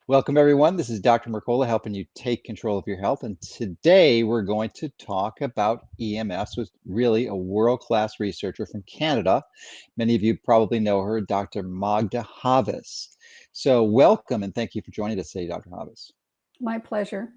Welcome, everyone. This is Dr. Mercola helping you take control of your health. And today we're going to talk about EMS with really a world-class researcher from Canada. Many of you probably know her, Dr. Magda Havas. So welcome and thank you for joining us today, Dr. Havas. My pleasure.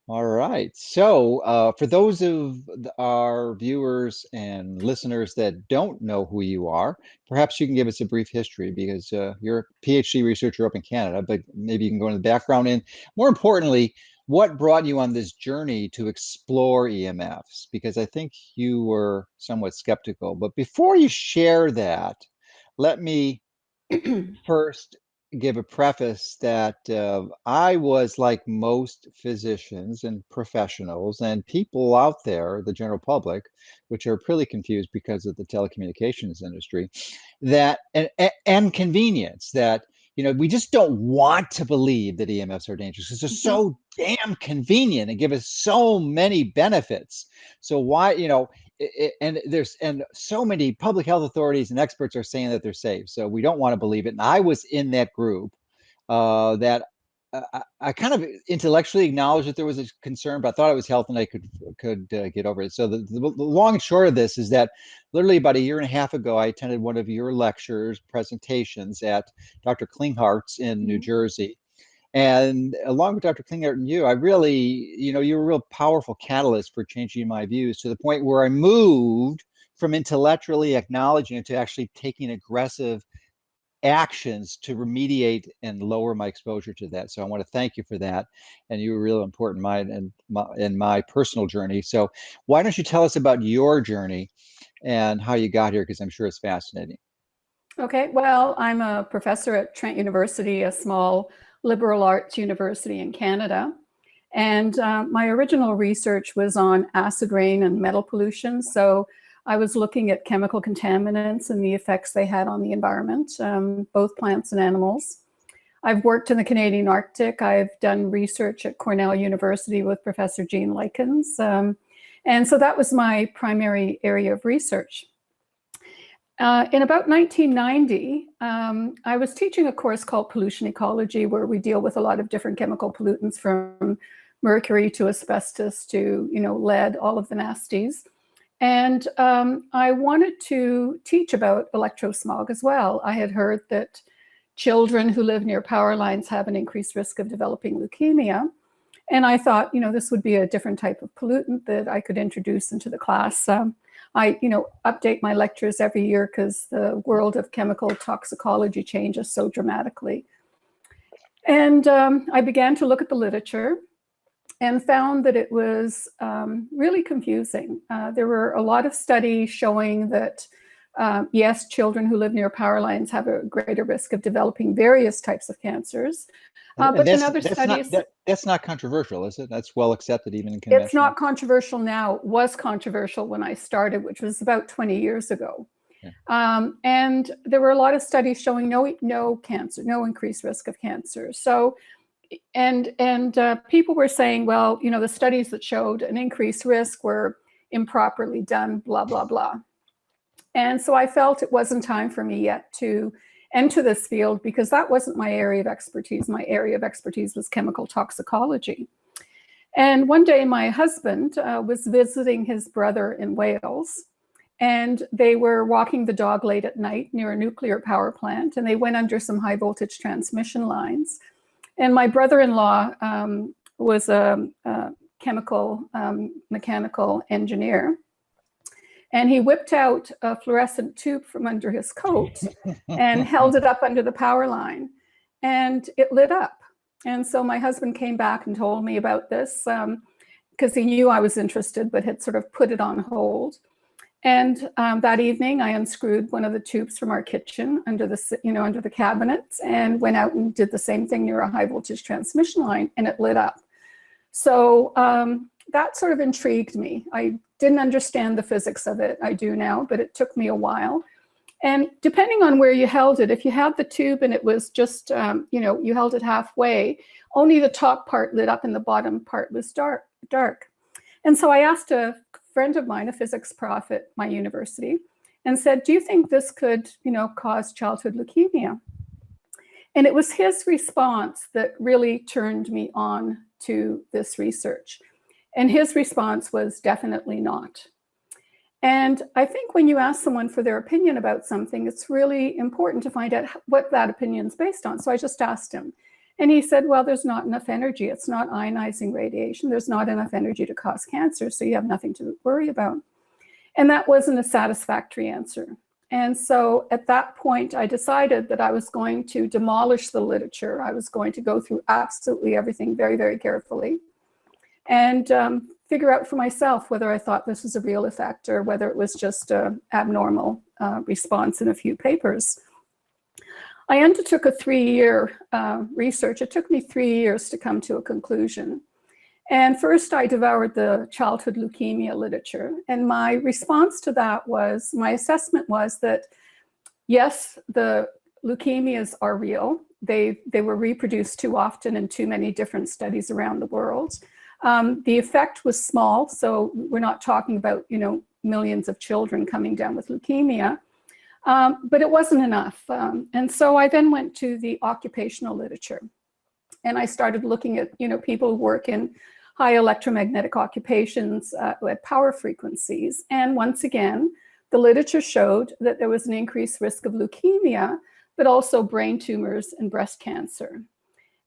All right. So for those of our viewers and listeners that don't know who you are, perhaps you can give us a brief history because you're a PhD researcher up in Canada, but maybe you can go into the background and more importantly, what brought you on this journey to explore EMFs? Because I think you were somewhat skeptical. But before you share that, let me first give a preface that I was like most physicians and professionals and people out there, the general public, which are pretty confused because of the telecommunications industry, that and convenience that we just don't want to believe that EMFs are dangerous because they're so damn convenient and give us so many benefits. So why, and so many public health authorities and experts are saying that they're safe, so we don't want to believe it. And I was in that group that I kind of intellectually acknowledged that there was a concern, but I thought it was health and I could get over it. So the long and short of this is that literally about a year and a half ago, I attended one of your lectures, presentations at Dr. Klinghart's in New Jersey. And along with Dr. Klinghardt and you, I really, you were a real powerful catalyst for changing my views to the point where I moved from intellectually acknowledging it to actually taking aggressive actions to remediate and lower my exposure to that. So I want to thank you for that. And you were real important in my personal journey. So why don't you tell us about your journey and how you got here? Because I'm sure it's fascinating. Okay, well, I'm a professor at Trent University, a small liberal arts university in Canada. And my original research was on acid rain and metal pollution. So I was looking at chemical contaminants and the effects they had on the environment, both plants and animals. I've worked in the Canadian Arctic. I've done research at Cornell University with Professor Jean Likens. And so that was my primary area of research. In about 1990, I was teaching a course called Pollution Ecology, where we deal with a lot of different chemical pollutants from mercury to asbestos to, lead, all of the nasties. And I wanted to teach about electrosmog as well. I had heard that children who live near power lines have an increased risk of developing leukemia. And I thought, this would be a different type of pollutant that I could introduce into the class. I, update my lectures every year because the world of chemical toxicology changes so dramatically. And I began to look at the literature and found that it was really confusing. There were a lot of studies showing that, yes, children who live near power lines have a greater risk of developing various types of cancers. But then other studies... That's not controversial, is it? That's well accepted even in conventional. It's not controversial now. It was controversial when I started, which was about 20 years ago. Yeah. And there were a lot of studies showing no cancer, no increased risk of cancer. So, and people were saying, well, the studies that showed an increased risk were improperly done, blah, blah, blah. And so I felt it wasn't time for me yet to enter this field because that wasn't my area of expertise. My area of expertise was chemical toxicology. And one day my husband was visiting his brother in Wales, and they were walking the dog late at night near a nuclear power plant, and they went under some high voltage transmission lines. And my brother-in-law was a chemical mechanical engineer. And he whipped out a fluorescent tube from under his coat and held it up under the power line, and it lit up. And so my husband came back and told me about this because he knew I was interested, but had sort of put it on hold. And that evening, I unscrewed one of the tubes from our kitchen under the cabinets and went out and did the same thing near a high voltage transmission line, and it lit up. So that sort of intrigued me. I didn't understand the physics of it. I do now, but it took me a while. And depending on where you held it, if you had the tube and it was just, you held it halfway, only the top part lit up and the bottom part was dark. And so I asked a friend of mine, a physics prof at my university, and said, do you think this could, cause childhood leukemia? And it was his response that really turned me on to this research. And his response was definitely not. And I think when you ask someone for their opinion about something, it's really important to find out what that opinion is based on. So I just asked him. And he said, well, there's not enough energy. It's not ionizing radiation. There's not enough energy to cause cancer, so you have nothing to worry about. And that wasn't a satisfactory answer. And so at that point, I decided that I was going to demolish the literature. I was going to go through absolutely everything very, very carefully and figure out for myself whether I thought this was a real effect or whether it was just an abnormal response in a few papers. I undertook a 3-year research. It took me 3 years to come to a conclusion. And first I devoured the childhood leukemia literature. And my response to that was, my assessment was that, yes, the leukemias are real. They were reproduced too often in too many different studies around the world. The effect was small, so we're not talking about, millions of children coming down with leukemia, but it wasn't enough. And so I then went to the occupational literature, and I started looking at, people who work in high electromagnetic occupations at power frequencies. And once again, the literature showed that there was an increased risk of leukemia, but also brain tumors and breast cancer.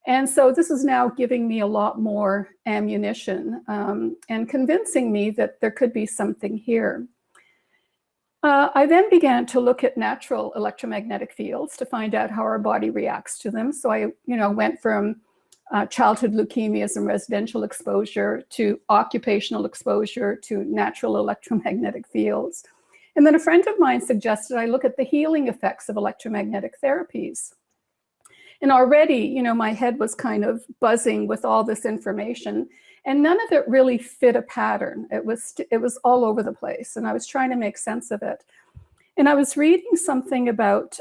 And so this is now giving me a lot more ammunition and convincing me that there could be something here. I then began to look at natural electromagnetic fields to find out how our body reacts to them. So I, went from childhood leukemias and residential exposure to occupational exposure to natural electromagnetic fields. And then a friend of mine suggested I look at the healing effects of electromagnetic therapies. And already, my head was kind of buzzing with all this information, and none of it really fit a pattern. It was all over the place, and I was trying to make sense of it. And I was reading something about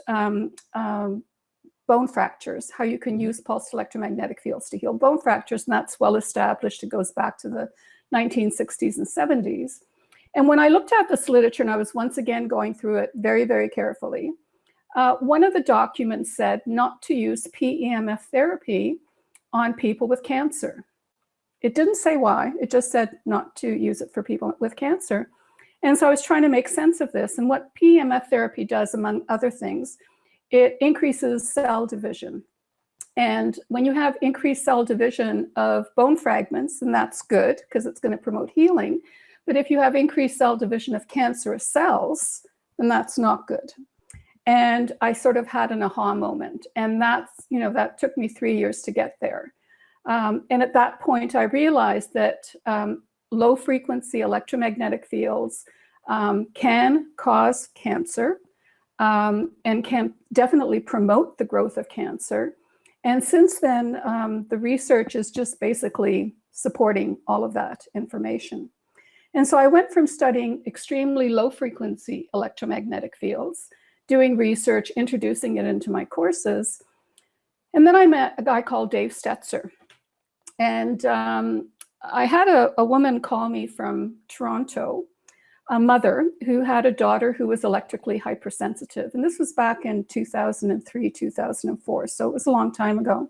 bone fractures, how you can use pulsed electromagnetic fields to heal bone fractures, and that's well established. It goes back to the 1960s and 70s. And when I looked at this literature, and I was once again going through it very, very carefully, one of the documents said not to use PEMF therapy on people with cancer. It didn't say why, it just said not to use it for people with cancer. And so I was trying to make sense of this. And what PEMF therapy does, among other things, it increases cell division. And when you have increased cell division of bone fragments, then that's good because it's going to promote healing. But if you have increased cell division of cancerous cells, then that's not good. And I sort of had an aha moment. And that's, that took me 3 years to get there. And at that point, I realized that low frequency electromagnetic fields can cause cancer and can definitely promote the growth of cancer. And since then, the research is just basically supporting all of that information. And so I went from studying extremely low frequency electromagnetic fields, doing research, introducing it into my courses. And then I met a guy called Dave Stetzer. And I had a woman call me from Toronto, a mother who had a daughter who was electrically hypersensitive. And this was back in 2003, 2004. So it was a long time ago.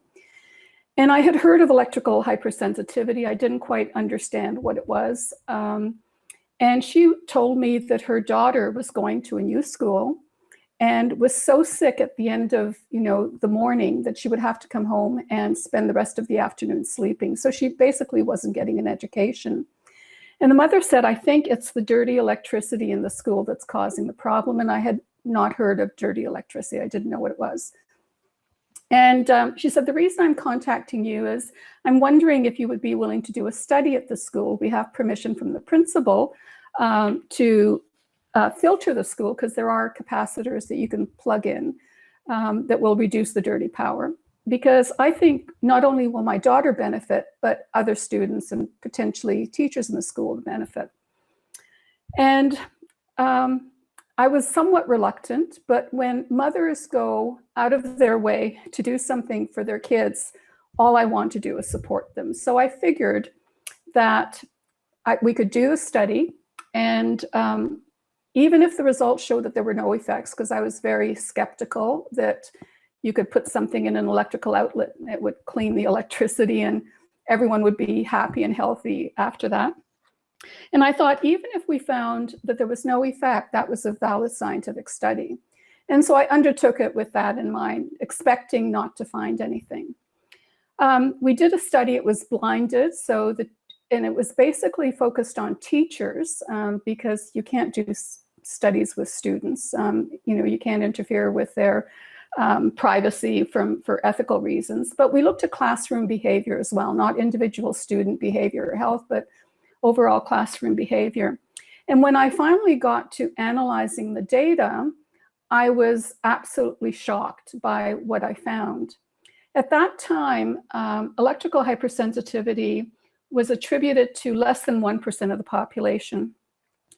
And I had heard of electrical hypersensitivity. I didn't quite understand what it was. And she told me that her daughter was going to a new school and was so sick at the end of the morning that she would have to come home and spend the rest of the afternoon sleeping. So she basically wasn't getting an education. And the mother said, I think it's the dirty electricity in the school that's causing the problem. And I had not heard of dirty electricity. I didn't know what it was. And she said, the reason I'm contacting you is I'm wondering if you would be willing to do a study at the school. We have permission from the principal to filter the school, because there are capacitors that you can plug in that will reduce the dirty power. Because I think not only will my daughter benefit, but other students and potentially teachers in the school will benefit. And I was somewhat reluctant, but when mothers go out of their way to do something for their kids, all I want to do is support them. So I figured that we could do a study, and even if the results showed that there were no effects, because I was very skeptical that you could put something in an electrical outlet and it would clean the electricity and everyone would be happy and healthy after that. And I thought, even if we found that there was no effect, that was a valid scientific study. And so I undertook it with that in mind, expecting not to find anything. We did a study, it was blinded, and it was basically focused on teachers because you can't do studies with students. You can't interfere with their privacy for ethical reasons. But we looked at classroom behavior as well, not individual student behavior or health, but overall classroom behavior. And when I finally got to analyzing the data, I was absolutely shocked by what I found. At that time, electrical hypersensitivity was attributed to less than 1% of the population.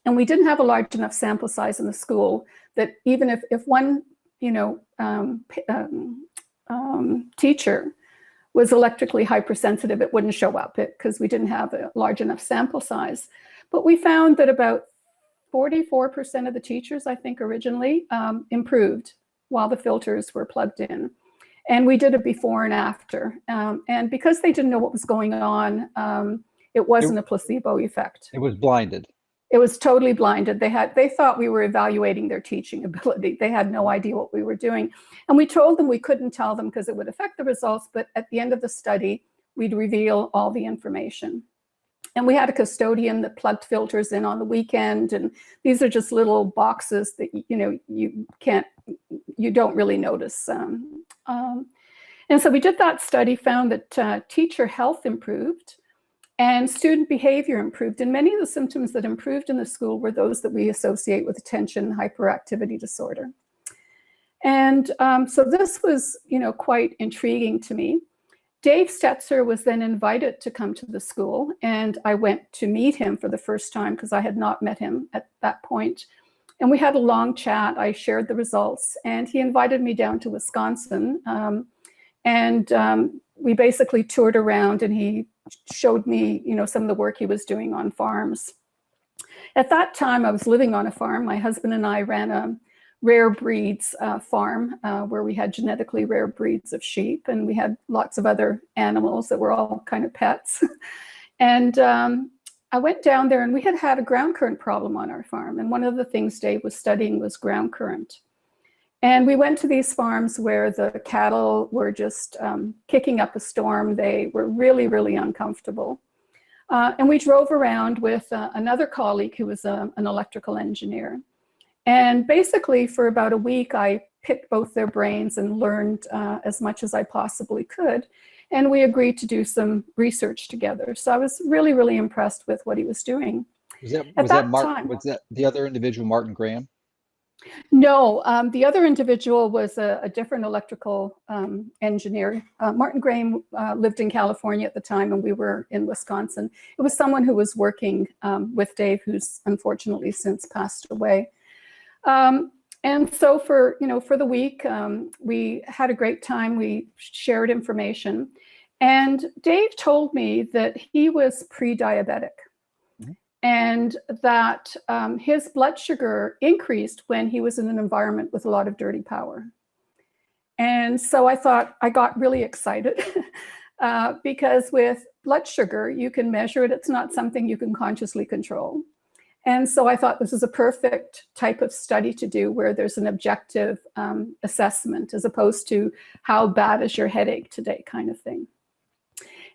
And we didn't have a large enough sample size in the school that even if one teacher was electrically hypersensitive, it wouldn't show up because we didn't have a large enough sample size. But we found that about 44% of the teachers, I think originally, improved while the filters were plugged in. And we did a before and after. And because they didn't know what was going on, it wasn't a placebo effect. It was blinded. It was totally blinded. They thought we were evaluating their teaching ability. They had no idea what we were doing. And we told them we couldn't tell them because it would affect the results, but at the end of the study, we'd reveal all the information. And we had a custodian that plugged filters in on the weekend. And these are just little boxes that, you don't really notice. And so we did that study, found that teacher health improved and student behavior improved. And many of the symptoms that improved in the school were those that we associate with attention hyperactivity disorder. And so this was, quite intriguing to me. Dave Stetzer was then invited to come to the school, and I went to meet him for the first time because I had not met him at that point. And we had a long chat. I shared the results, and he invited me down to Wisconsin. We basically toured around, and he showed me, some of the work he was doing on farms. At that time, I was living on a farm. My husband and I ran a rare breeds farm where we had genetically rare breeds of sheep, and we had lots of other animals that were all kind of pets. And I went down there, and we had a ground current problem on our farm. And one of the things Dave was studying was ground current. And we went to these farms where the cattle were just kicking up a storm. They were really, really uncomfortable. And we drove around with another colleague who was an electrical engineer. And basically for about a week, I picked both their brains and learned as much as I possibly could. And we agreed to do some research together. So I was really, really impressed with what he was doing. Was that the other individual, Martin Graham? No, the other individual was a different electrical engineer. Martin Graham lived in California at the time, and we were in Wisconsin. It was someone who was working with Dave, who's unfortunately since passed away. And so for the week, we had a great time. We shared information. And Dave told me that he was pre-diabetic. And that his blood sugar increased when he was in an environment with a lot of dirty power. And so I got really excited because with blood sugar, you can measure it. It's not something you can consciously control. And so I thought this is a perfect type of study to do where there's an objective assessment as opposed to how bad is your headache today kind of thing.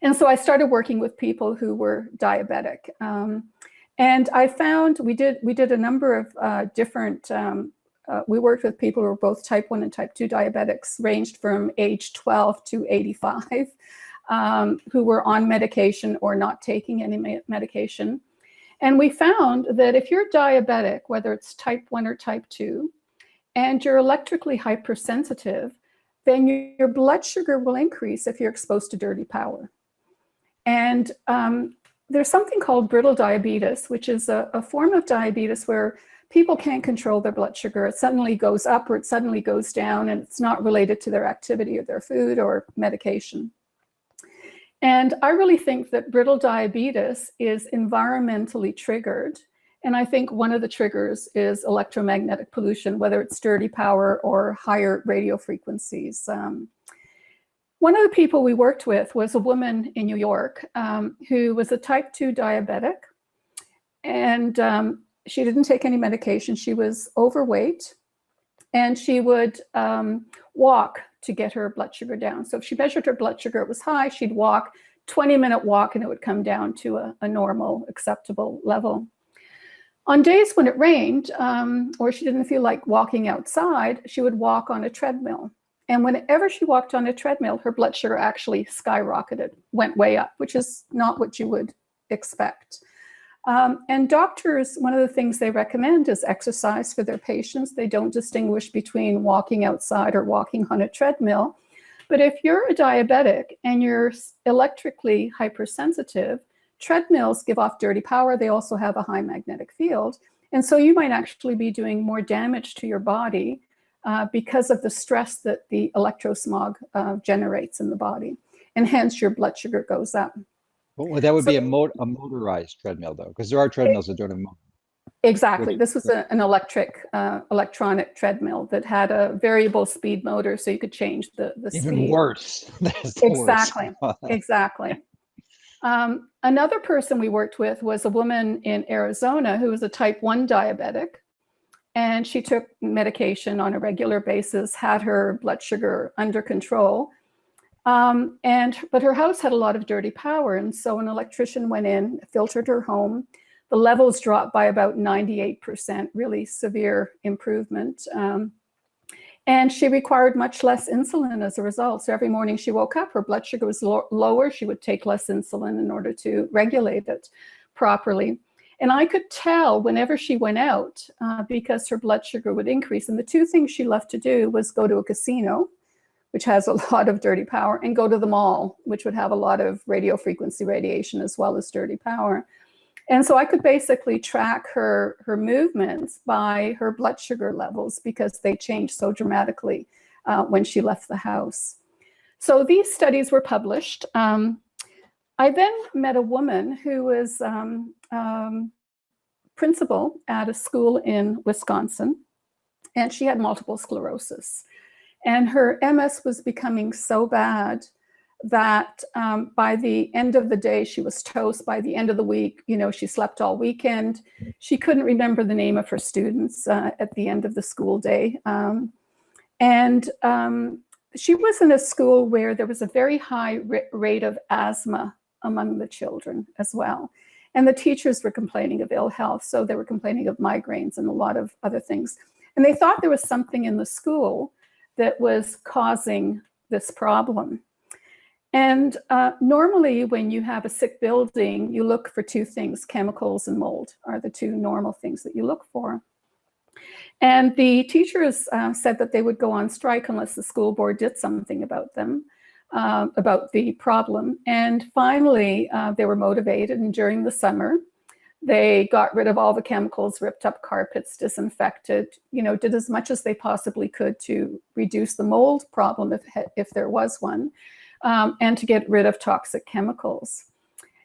And so I started working with people who were diabetic. And I found we did a number of different, we worked with people who were both type 1 and type 2 diabetics, ranged from age 12 to 85, who were on medication or not taking any medication. And we found that if you're diabetic, whether it's type 1 or type 2, and you're electrically hypersensitive, then your blood sugar will increase if you're exposed to dirty power. And there's something called brittle diabetes, which is a form of diabetes where people can't control their blood sugar. It suddenly goes up or it suddenly goes down, and it's not related to their activity or their food or medication. And I really think that brittle diabetes is environmentally triggered. And I think one of the triggers is electromagnetic pollution, whether it's dirty power or higher radio frequencies. One of the people we worked with was a woman in New York who was a type 2 diabetic, and she didn't take any medication. She was overweight, and she would walk to get her blood sugar down. So if she measured her blood sugar, it was high, she'd walk, 20-minute walk, and it would come down to a normal, acceptable level. On days when it rained, or she didn't feel like walking outside, she would walk on a treadmill. And whenever she walked on a treadmill, her blood sugar actually skyrocketed, went way up, which is not what you would expect. And doctors, one of the things they recommend is exercise for their patients. They don't distinguish between walking outside or walking on a treadmill. But if you're a diabetic and you're electrically hypersensitive, treadmills give off dirty power. They also have a high magnetic field. And so you might actually be doing more damage to your body because of the stress that the electrosmog generates in the body. And hence your blood sugar goes up. Well, that would be a motorized treadmill, though, because there are treadmills that don't have motor. Exactly. This was an electronic treadmill that had a variable speed motor, so you could change the speed. Even worse. That's exactly. Worse. Exactly. Another person we worked with was a woman in Arizona who was a type 1 diabetic, and she took medication on a regular basis, had her blood sugar under control. But her house had a lot of dirty power, and so an electrician went in, filtered her home. The levels dropped by about 98%, really severe improvement. And she required much less insulin as a result. So every morning she woke up, her blood sugar was lower. She would take less insulin in order to regulate it properly. And I could tell whenever she went out because her blood sugar would increase. And the two things she loved to do was go to a casino, which has a lot of dirty power, and go to the mall, which would have a lot of radio frequency radiation as well as dirty power. And so I could basically track her movements by her blood sugar levels because they changed so dramatically when she left the house. So these studies were published. I then met a woman who was principal at a school in Wisconsin, and she had multiple sclerosis. And her MS was becoming so bad that by the end of the day, she was toast. By the end of the week, she slept all weekend. She couldn't remember the name of her students at the end of the school day. She was in a school where there was a very high rate of asthma among the children as well. And the teachers were complaining of ill health. So they were complaining of migraines and a lot of other things. And they thought there was something in the school that was causing this problem. And normally when you have a sick building, you look for two things: chemicals and mold are the two normal things that you look for. And the teachers said that they would go on strike unless the school board did something about them, about the problem. And finally, they were motivated, and during the summer, they got rid of all the chemicals, ripped up carpets, disinfected, did as much as they possibly could to reduce the mold problem if there was one, and to get rid of toxic chemicals.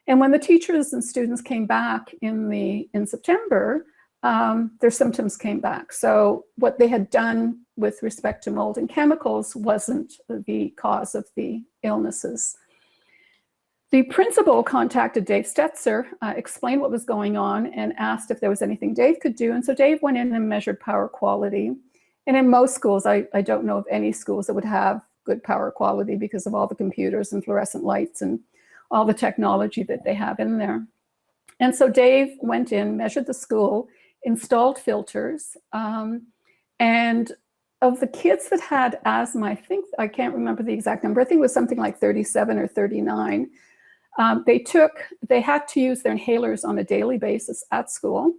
And when the teachers and students came back in September, their symptoms came back. So what they had done with respect to mold and chemicals wasn't the cause of the illnesses. The principal contacted Dave Stetzer, explained what was going on, and asked if there was anything Dave could do. And so Dave went in and measured power quality. And in most schools, I don't know of any schools that would have good power quality because of all the computers and fluorescent lights and all the technology that they have in there. And so Dave went in, measured the school, installed filters, and of the kids that had asthma, I can't remember the exact number, I think it was something like 37 or 39. They had to use their inhalers on a daily basis at school.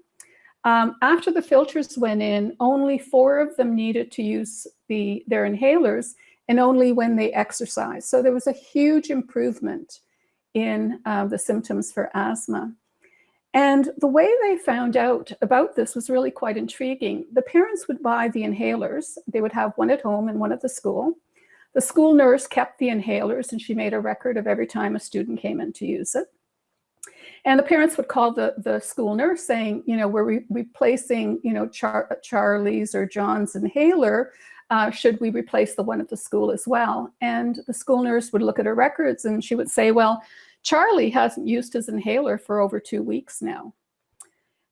After the filters went in, only 4 of them needed to use their inhalers, and only when they exercised. So there was a huge improvement in the symptoms for asthma. And the way they found out about this was really quite intriguing. The parents would buy the inhalers. They would have one at home and one at the school. The school nurse kept the inhalers, and she made a record of every time a student came in to use it. And the parents would call the school nurse saying, we're replacing, Charlie's or John's inhaler. Should we replace the one at the school as well? And the school nurse would look at her records and she would say, well, Charlie hasn't used his inhaler for over 2 weeks now.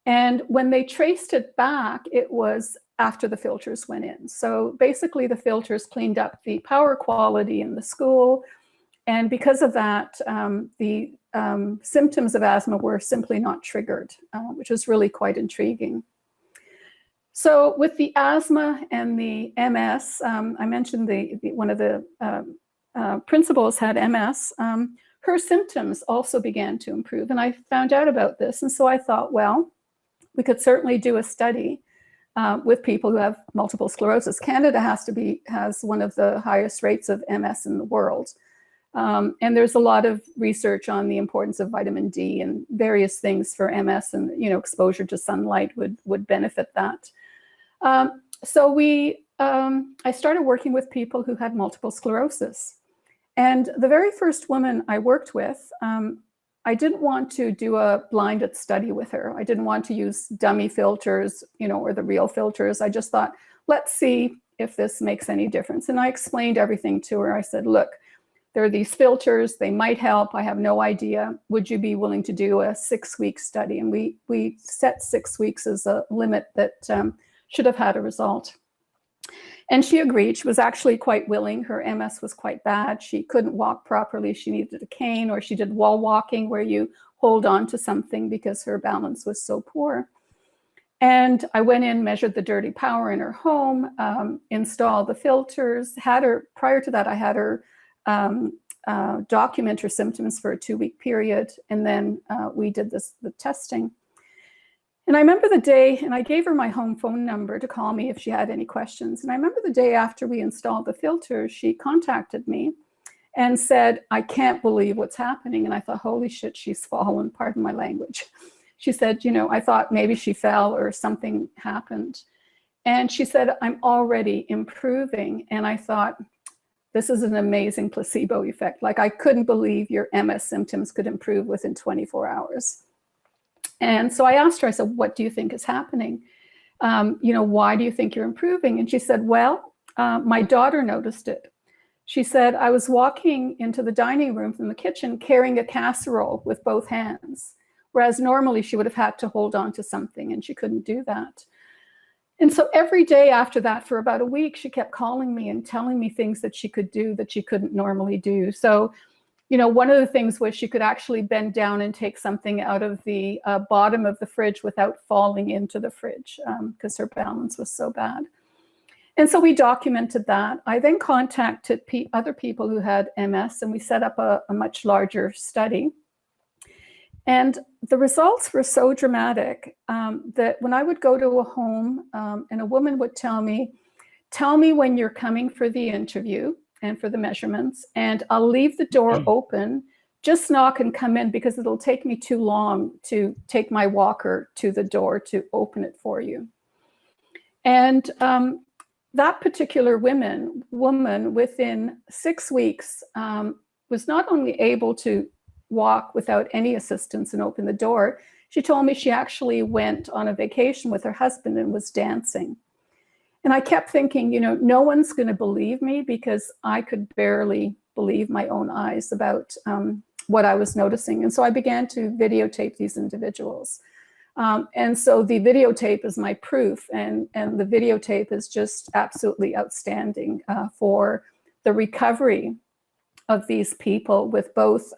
And when they traced it back, it was after the filters went in. So basically the filters cleaned up the power quality in the school. And because of that, the symptoms of asthma were simply not triggered, which was really quite intriguing. So with the asthma and the MS, I mentioned one of the principals had MS. Her symptoms also began to improve, and I found out about this. And so I thought, well, we could certainly do a study with people who have multiple sclerosis. Canada has one of the highest rates of MS in the world. And there's a lot of research on the importance of vitamin D and various things for MS, and exposure to sunlight would benefit that. So I started working with people who had multiple sclerosis. And the very first woman I worked with, I didn't want to do a blinded study with her. I didn't want to use dummy filters, or the real filters. I just thought, let's see if this makes any difference. And I explained everything to her. I said, look, there are these filters, they might help. I have no idea. Would you be willing to do a 6-week study? And we set 6 weeks as a limit that should have had a result. And she agreed. She was actually quite willing. Her MS was quite bad. She couldn't walk properly. She needed a cane, or she did wall walking where you hold on to something because her balance was so poor. And I went in, measured the dirty power in her home, installed the filters, prior to that, I had her document her symptoms for a 2-week period. And then we did the testing. And I remember the day, and I gave her my home phone number to call me if she had any questions. And I remember the day after we installed the filters, she contacted me and said, I can't believe what's happening. And I thought, holy shit, she's fallen, pardon my language. She said, I thought maybe she fell or something happened. And she said, I'm already improving. And I thought, this is an amazing placebo effect. Like, I couldn't believe your MS symptoms could improve within 24 hours. And so I asked her, I said, what do you think is happening? Why do you think you're improving? And she said, well, my daughter noticed it. She said, I was walking into the dining room from the kitchen carrying a casserole with both hands, whereas normally she would have had to hold on to something, and she couldn't do that. And so every day after that, for about a week, she kept calling me and telling me things that she could do that she couldn't normally do. So, one of the things was she could actually bend down and take something out of the bottom of the fridge without falling into the fridge because her balance was so bad. And so we documented that. I then contacted other people who had MS, and we set up a much larger study. And the results were so dramatic that when I would go to a home and a woman would tell me when you're coming for the interview and for the measurements, and I'll leave the door open, just knock and come in because it'll take me too long to take my walker to the door to open it for you. And that particular woman within 6 weeks was not only able to walk without any assistance and open the door, she told me she actually went on a vacation with her husband and was dancing. And I kept thinking, no one's going to believe me because I could barely believe my own eyes about what I was noticing. And so I began to videotape these individuals. And so the videotape is my proof, and the videotape is just absolutely outstanding for the recovery of these people with both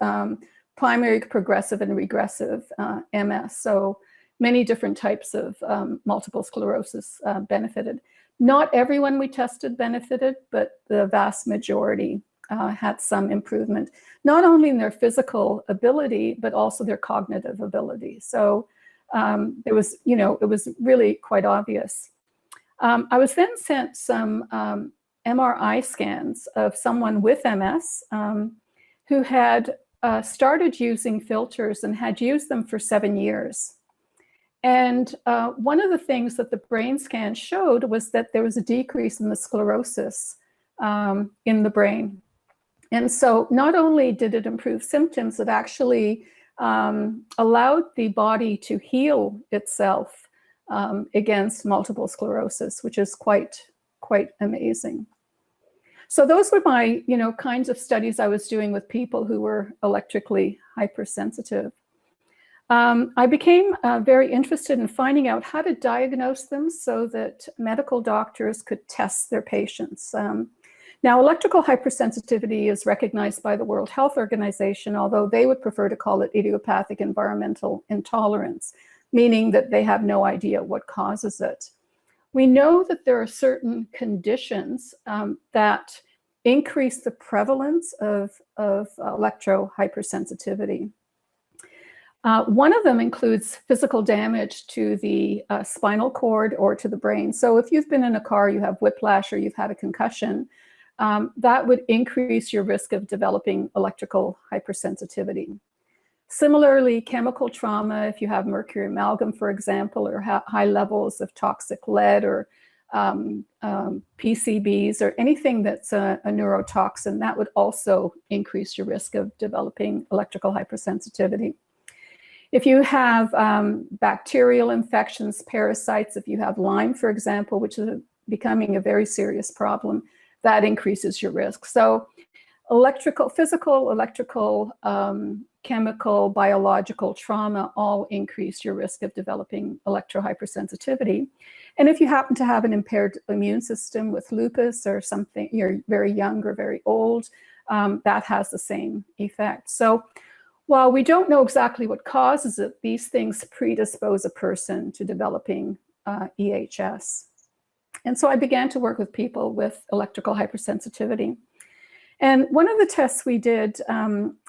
primary progressive and regressive MS. So many different types of multiple sclerosis benefited. Not everyone we tested benefited, but the vast majority had some improvement, not only in their physical ability, but also their cognitive ability. So it was really quite obvious. I was then sent some MRI scans of someone with MS who had started using filters and had used them for 7 years. And one of the things that the brain scan showed was that there was a decrease in the sclerosis in the brain. And so not only did it improve symptoms, it actually allowed the body to heal itself against multiple sclerosis, which is quite amazing. So those were my, kinds of studies I was doing with people who were electrically hypersensitive. I became very interested in finding out how to diagnose them so that medical doctors could test their patients. Now, electrical hypersensitivity is recognized by the World Health Organization, although they would prefer to call it idiopathic environmental intolerance, meaning that they have no idea what causes it. We know that there are certain conditions that increase the prevalence of electrohypersensitivity. One of them includes physical damage to the spinal cord or to the brain. So if you've been in a car, you have whiplash, or you've had a concussion, that would increase your risk of developing electrical hypersensitivity. Similarly, chemical trauma, if you have mercury amalgam, for example, or high levels of toxic lead or PCBs or anything that's a neurotoxin, that would also increase your risk of developing electrical hypersensitivity. If you have bacterial infections, parasites, if you have Lyme, for example, which is becoming a very serious problem, that increases your risk. So physical, electrical, chemical, biological trauma all increase your risk of developing electrohypersensitivity. And if you happen to have an impaired immune system with lupus or something, you're very young or very old, that has the same effect. So while we don't know exactly what causes it, these things predispose a person to developing EHS. And so I began to work with people with electrical hypersensitivity. And one of the tests we did,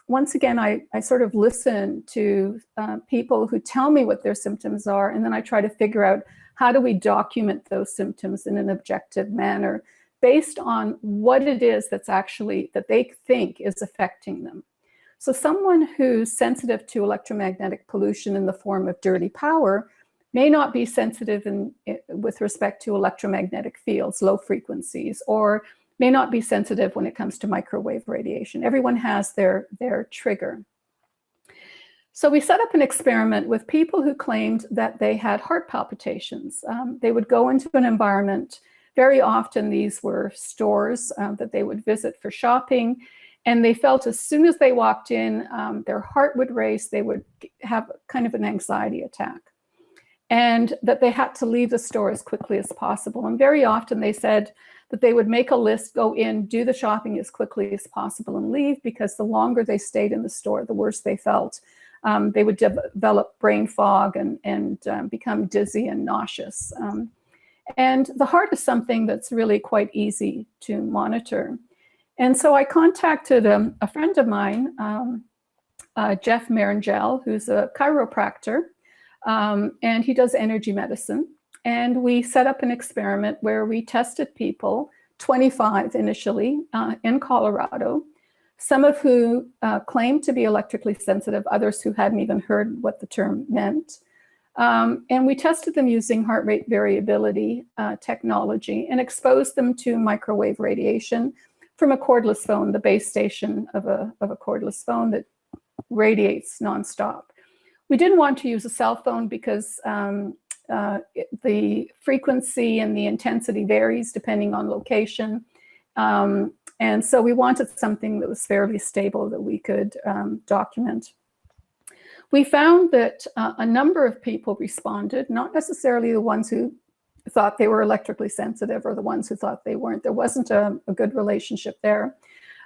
once again, I sort of listen to people who tell me what their symptoms are, and then I try to figure out how do we document those symptoms in an objective manner based on what it is that's actually, that they think is affecting them. So someone who's sensitive to electromagnetic pollution in the form of dirty power may not be sensitive with respect to electromagnetic fields, low frequencies, or may not be sensitive when it comes to microwave radiation. Everyone has their trigger. So we set up an experiment with people who claimed that they had heart palpitations. They would go into an environment. Very often these were stores that they would visit for shopping, and they felt as soon as they walked in, their heart would race, they would have kind of an anxiety attack, and that they had to leave the store as quickly as possible. And very often they said that they would make a list, go in, do the shopping as quickly as possible and leave, because the longer they stayed in the store, the worse they felt. They would develop brain fog and become dizzy and nauseous. And the heart is something that's really quite easy to monitor. And so I contacted a friend of mine, Jeff Marangel, who's a chiropractor, and he does energy medicine. And we set up an experiment where we tested people, 25 initially, in Colorado, some of who claimed to be electrically sensitive, others who hadn't even heard what the term meant. And we tested them using heart rate variability technology and exposed them to microwave radiation from a cordless phone, the base station of a cordless phone that radiates nonstop. We didn't want to use a cell phone because the frequency and the intensity varies depending on location. And so we wanted something that was fairly stable that we could document. We found that a number of people responded, not necessarily the ones who thought they were electrically sensitive or the ones who thought they weren't. There wasn't a good relationship there.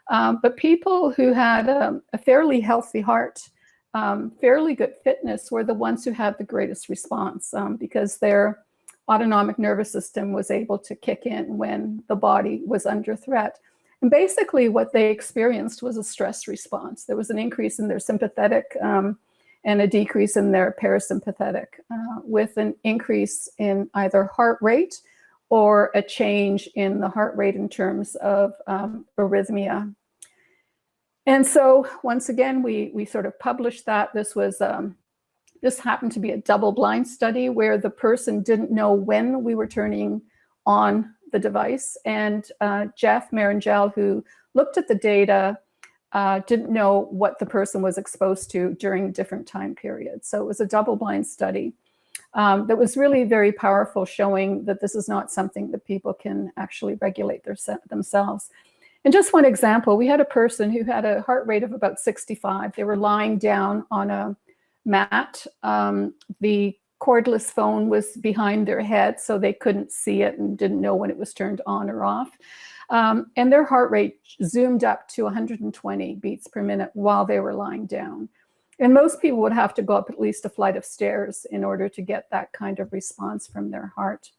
But people who had a fairly healthy heart, fairly good fitness, were the ones who had the greatest response because their autonomic nervous system was able to kick in when the body was under threat. And basically what they experienced was a stress response. There was an increase in their sympathetic and a decrease in their parasympathetic, with an increase in either heart rate or a change in the heart rate in terms of arrhythmia. And so once again, we sort of published that. This happened to be a double-blind study where the person didn't know when we were turning on the device. And Jeff Marangel, who looked at the data, didn't know what the person was exposed to during different time periods. So it was a double-blind study that was really very powerful, showing that this is not something that people can actually regulate themselves. And just one example, we had a person who had a heart rate of about 65. They were lying down on a mat. The cordless phone was behind their head, so they couldn't see it and didn't know when it was turned on or off. And their heart rate zoomed up to 120 beats per minute while they were lying down. And most people would have to go up at least a flight of stairs in order to get that kind of response from their heart.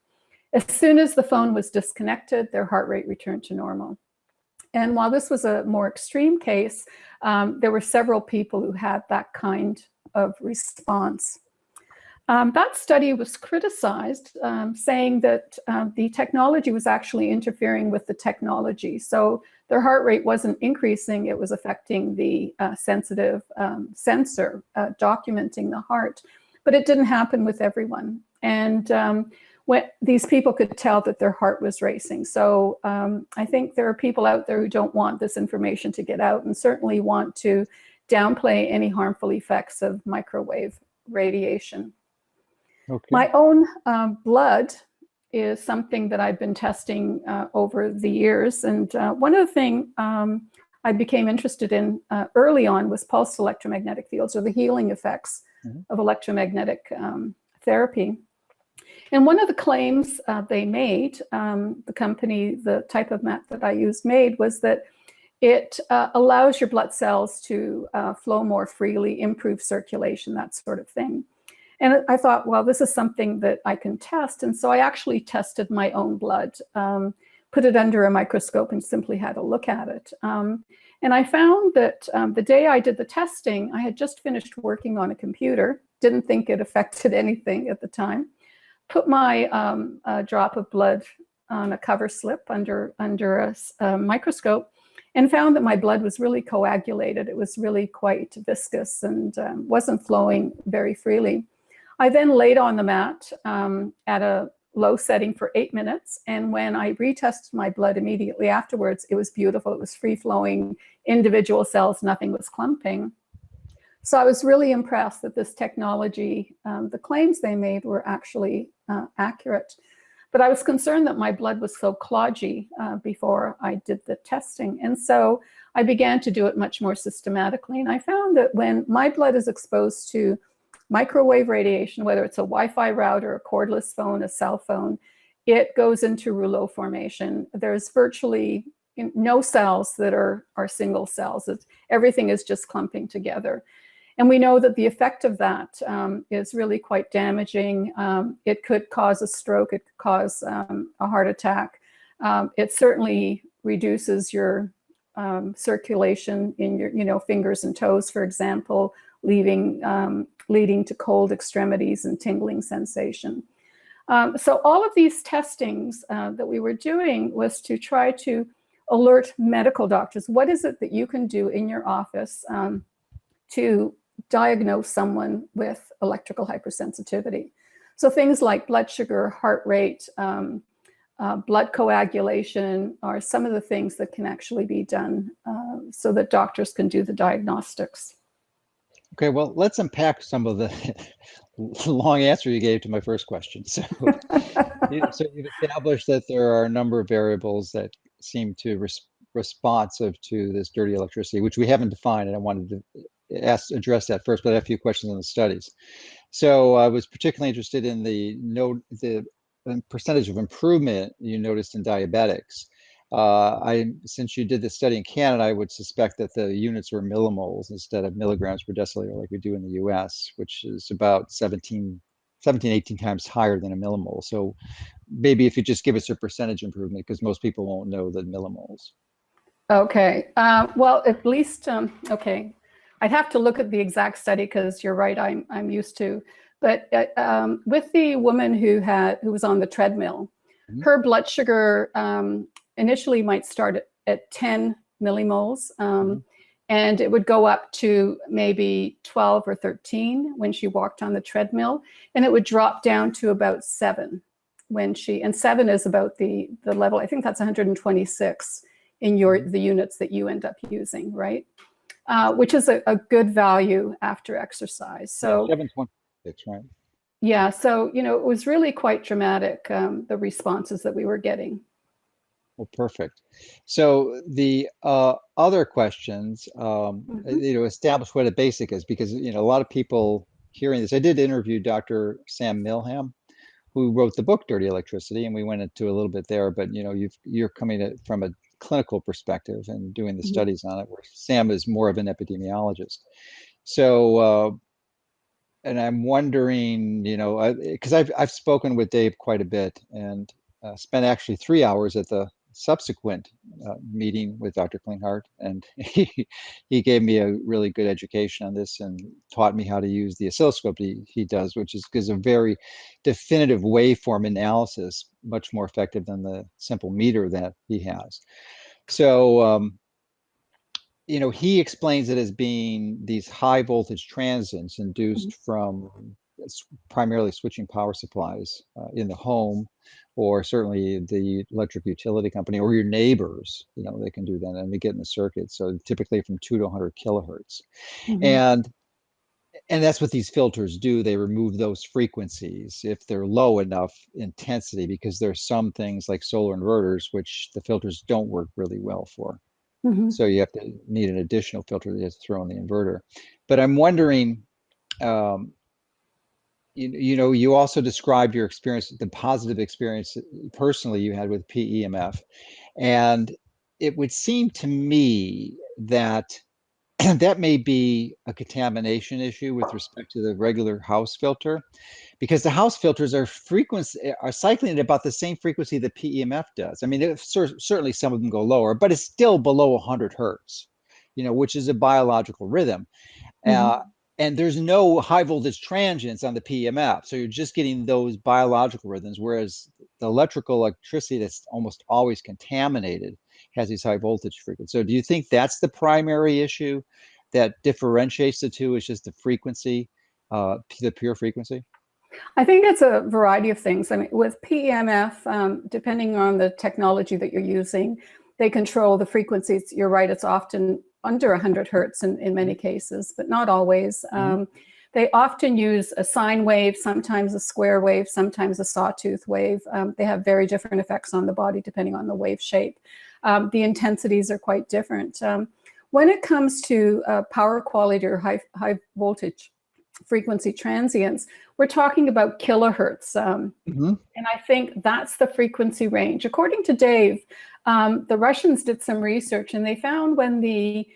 As soon as the phone was disconnected, their heart rate returned to normal. And while this was a more extreme case, there were several people who had that kind of response. That study was criticized, saying that the technology was actually interfering with the technology. So their heart rate wasn't increasing, it was affecting the sensitive sensor documenting the heart. But it didn't happen with everyone. And when these people could tell that their heart was racing. So I think there are people out there who don't want this information to get out and certainly want to downplay any harmful effects of microwave radiation. Okay. My own blood is something that I've been testing over the years. And one of the things I became interested in early on was pulsed electromagnetic fields, or the healing effects of electromagnetic therapy. And one of the claims they made, the company, the type of mat that I used made, was that it allows your blood cells to flow more freely, improve circulation, that sort of thing. And I thought, well, this is something that I can test. And so I actually tested my own blood, put it under a microscope and simply had a look at it. And I found that the day I did the testing, I had just finished working on a computer, didn't think it affected anything at the time, put my drop of blood on a cover slip under a microscope, and found that my blood was really coagulated. It was really quite viscous and wasn't flowing very freely. I then laid on the mat at a low setting for 8 minutes. And when I retested my blood immediately afterwards, it was beautiful. It was free flowing, individual cells, nothing was clumping. So I was really impressed that this technology, the claims they made were actually accurate. But I was concerned that my blood was so clodgy before I did the testing. And so I began to do it much more systematically. And I found that when my blood is exposed to microwave radiation, whether it's a Wi-Fi router, a cordless phone, a cell phone, it goes into rouleau formation. There's virtually no cells that are single cells. Everything is just clumping together. And we know that the effect of that is really quite damaging. It could cause a stroke. It could cause a heart attack. It certainly reduces your circulation in your fingers and toes, for example, leading to cold extremities and tingling sensation. So all of these testings that we were doing was to try to alert medical doctors. What is it that you can do in your office to diagnose someone with electrical hypersensitivity? So things like blood sugar, heart rate, blood coagulation are some of the things that can actually be done so that doctors can do the diagnostics. Okay, well, let's unpack some of the long answer you gave to my first question. So, you've established that there are a number of variables that seem to responsive to this dirty electricity, which we haven't defined, and I wanted to address that first, but I have a few questions on the studies. So I was particularly interested in the percentage of improvement you noticed in diabetics. Since you did this study in Canada, I would suspect that the units were millimoles instead of milligrams per deciliter like we do in the US, which is about 17, 18 times higher than a millimole. So maybe if you just give us a percentage improvement, because most people won't know the millimoles. Okay, well, at least, okay. I'd have to look at the exact study because you're right, I'm used to. But with the woman who was on the treadmill, her blood sugar initially might start at 10 millimoles, and it would go up to maybe 12 or 13 when she walked on the treadmill, and it would drop down to about 7 and 7 is about the level, I think that's 126 in the units that you end up using, right? Which is a good value after exercise. So 726, right? yeah, so it was really quite dramatic, the responses that we were getting. Well, perfect. So the other questions, Mm-hmm. establish what a basic is, because a lot of people hearing this. I did interview Dr. Sam Milham, who wrote the book Dirty Electricity, and we went into a little bit there. But you're coming at from a clinical perspective and doing the Mm-hmm. studies on it, where Sam is more of an epidemiologist. So. And I'm wondering, because I've spoken with Dave quite a bit, and spent actually 3 hours at the subsequent meeting with Dr. Klinghardt, and he gave me a really good education on this and taught me how to use the oscilloscope he does, which gives a very definitive waveform analysis, much more effective than the simple meter that he has. So he explains it as being these high voltage transients induced from primarily switching power supplies in the home, or certainly the electric utility company or your neighbors. They can do that and they get in the circuit. So typically from 2 to 100 kilohertz. Mm-hmm. And that's what these filters do. They remove those frequencies if they're low enough intensity, because there's some things like solar inverters which the filters don't work really well for. Mm-hmm. So you have to need an additional filter that you have to throw in the inverter. But I'm wondering, you also described your experience, the positive experience personally you had with PEMF. And it would seem to me that that may be a contamination issue with respect to the regular house filter, because the house filters are cycling at about the same frequency that PEMF does. I mean, certainly some of them go lower, but it's still below 100 hertz, which is a biological rhythm. Mm-hmm. And there's no high voltage transients on the PEMF, so you're just getting those biological rhythms, whereas the electricity that's almost always contaminated has these high voltage frequencies. So do you think that's the primary issue that differentiates the two, is just the frequency, the pure frequency? I think it's a variety of things. I mean, with PEMF, depending on the technology that you're using, they control the frequencies. You're right, it's often under 100 hertz in many cases, but not always. They often use a sine wave, sometimes a square wave, sometimes a sawtooth wave. They have very different effects on the body depending on the wave shape. The intensities are quite different. When it comes to power quality or high voltage frequency transients, we're talking about kilohertz. And I think that's the frequency range. According to Dave, the Russians did some research and they found when the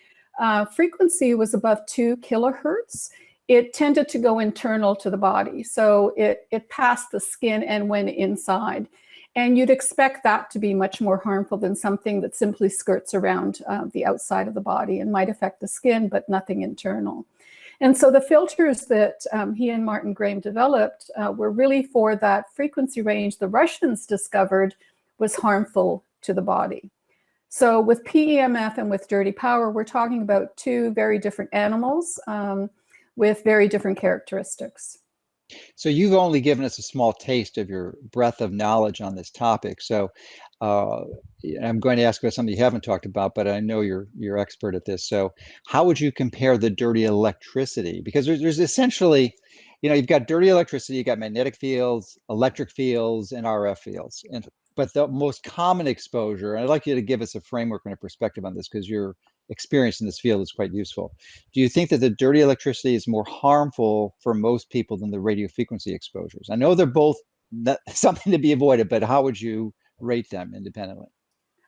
frequency was above 2 kilohertz, it tended to go internal to the body. So it passed the skin and went inside. And you'd expect that to be much more harmful than something that simply skirts around the outside of the body and might affect the skin, but nothing internal. And so the filters that he and Martin Graham developed were really for that frequency range the Russians discovered was harmful to the body. So with PEMF and with dirty power, we're talking about two very different animals with very different characteristics. So you've only given us a small taste of your breadth of knowledge on this topic. So I'm going to ask about something you haven't talked about, but I know you're expert at this. So how would you compare the dirty electricity? Because there's essentially, you've got dirty electricity, you've got magnetic fields, electric fields, and RF fields. But the most common exposure, and I'd like you to give us a framework and a perspective on this, because your experience in this field is quite useful. Do you think that the dirty electricity is more harmful for most people than the radio frequency exposures? I know they're both something to be avoided, but how would you rate them independently?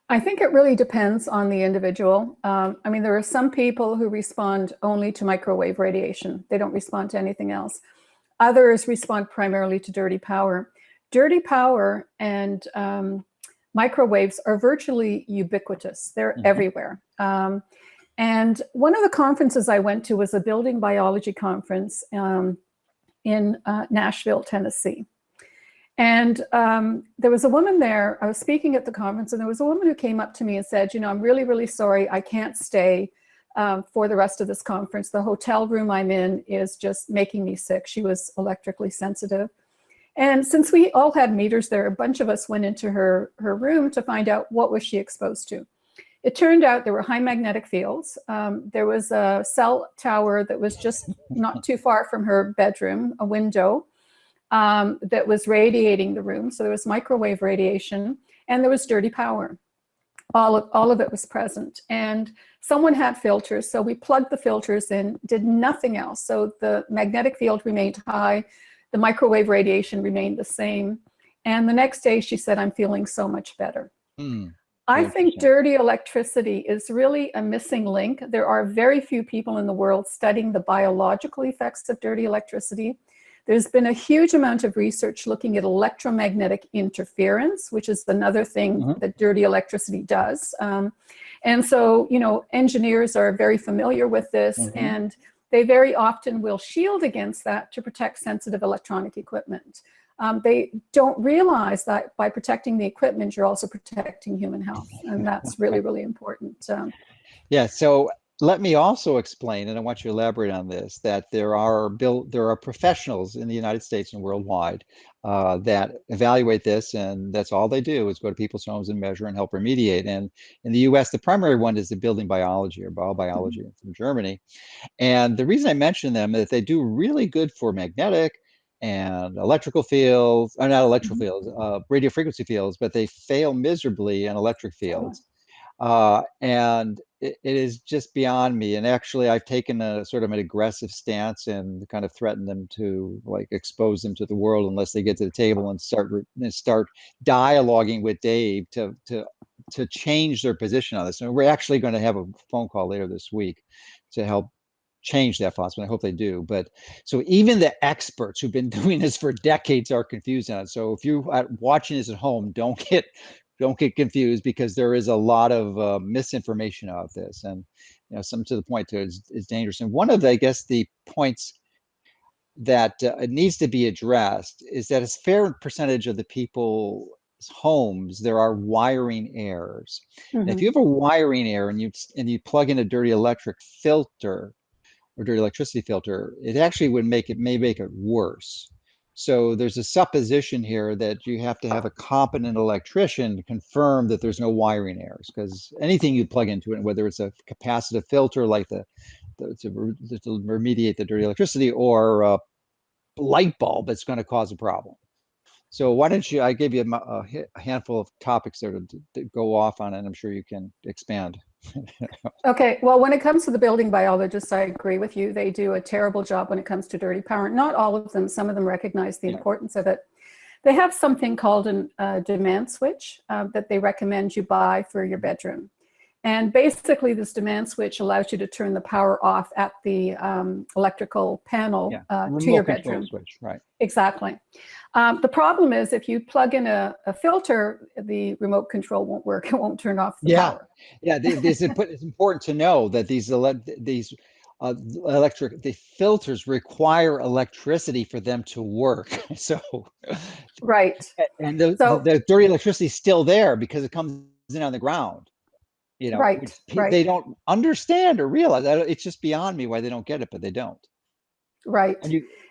I think it really depends on the individual. I mean, there are some people who respond only to microwave radiation. They don't respond to anything else. Others respond primarily to dirty power. Dirty power and microwaves are virtually ubiquitous. They're everywhere. And one of the conferences I went to was a building biology conference in Nashville, Tennessee. And there was a woman there. I was speaking at the conference, and there was a woman who came up to me and said, I'm really, really sorry. I can't stay for the rest of this conference. The hotel room I'm in is just making me sick. She was electrically sensitive. And since we all had meters there, a bunch of us went into her room to find out what was she exposed to. It turned out there were high magnetic fields. There was a cell tower that was just not too far from her bedroom, a window, that was radiating the room. So there was microwave radiation, and there was dirty power. All of it was present. And someone had filters, so we plugged the filters in, did nothing else. So the magnetic field remained high, the microwave radiation remained the same. And the next day she said, I'm feeling so much better. I think dirty electricity is really a missing link. There are very few people in the world studying the biological effects of dirty electricity. There's been a huge amount of research looking at electromagnetic interference, which is another thing that dirty electricity does. And so, you know, engineers are very familiar with this, and they very often will shield against that to protect sensitive electronic equipment. They don't realize that by protecting the equipment, you're also protecting human health. And that's really, really important. Yeah, so let me also explain, and I want you to elaborate on this, that there are professionals in the United States and worldwide that evaluate this, and that's all they do is go to people's homes and measure and help remediate. And in the US, the primary one is the building biology or biobiology from Germany. And the reason I mention them is that they do really good for magnetic and electrical fields, or not electrical fields, radio frequency fields, but they fail miserably in electric fields. And it is just beyond me. And actually, I've taken a sort of an aggressive stance and kind of threatened them to like expose them to the world unless they get to the table and start dialoguing with Dave to change their position on this. And we're actually going to have a phone call later this week to help change that philosophy. I hope they do. But so even the experts who've been doing this for decades are confused on it. So if you are watching this at home, don't get confused, because there is a lot of misinformation out this, and you know, some to the point to is dangerous. And one of the, I guess, the points that it needs to be addressed is that a fair percentage of the people's homes there are wiring errors. And if you have a wiring error and you plug in a dirty electric filter or dirty electricity filter, it actually may make it worse. So there's a supposition here that you have to have a competent electrician to confirm that there's no wiring errors, because anything you plug into it, whether it's a capacitive filter like to remediate the dirty electricity, or a light bulb, that's going to cause a problem. So why don't I give you a handful of topics there to go off on, and I'm sure you can expand. Okay, well, when it comes to the building biologists, I agree with you. They do a terrible job when it comes to dirty power. Not all of them. Some of them recognize the importance of it. They have something called a demand switch that they recommend you buy for your bedroom. And basically, this demand switch allows you to turn the power off at the electrical panel to your bedroom. Switch, right. Exactly. The problem is if you plug in a filter, the remote control won't work. It won't turn off the power. Yeah, it's important to know that these the filters require electricity for them to work. So right. And the dirty electricity is still there because it comes in on the ground. You know, right. They don't understand or realize. It's just beyond me why they don't get it, but they don't. Right.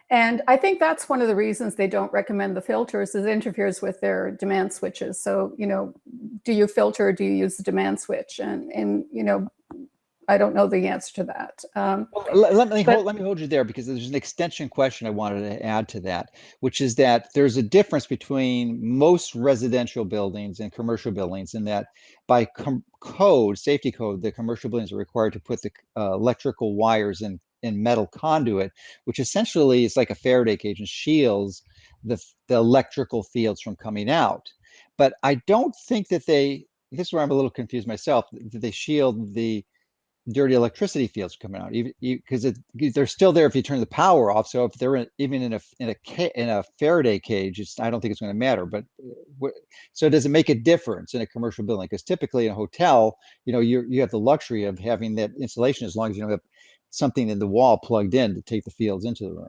And I think that's one of the reasons they don't recommend the filters, is it interferes with their demand switches. So, you know, do you filter or do you use the demand switch? And you know, I don't know the answer to that. Let me hold you there, because there's an extension question I wanted to add to that, which is that there's a difference between most residential buildings and commercial buildings, in that by safety code, the commercial buildings are required to put the electrical wires in metal conduit, which essentially is like a Faraday cage and shields the electrical fields from coming out. But I don't think that this is where I'm a little confused myself, that they shield the dirty electricity fields coming out, because they're still there if you turn the power off. So if they're even in a Faraday cage, I don't think it's going to matter. But so does it make a difference in a commercial building? Because typically in a hotel, you know, you have the luxury of having that insulation as long as you don't have something in the wall plugged in to take the fields into the room.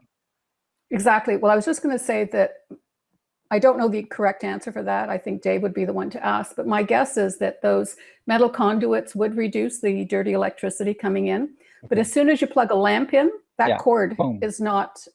Exactly. Well, I was just going to say that I don't know the correct answer for that. I think Dave would be the one to ask, but my guess is that those metal conduits would reduce the dirty electricity coming in. Okay. But as soon as you plug a lamp in, that cord is not,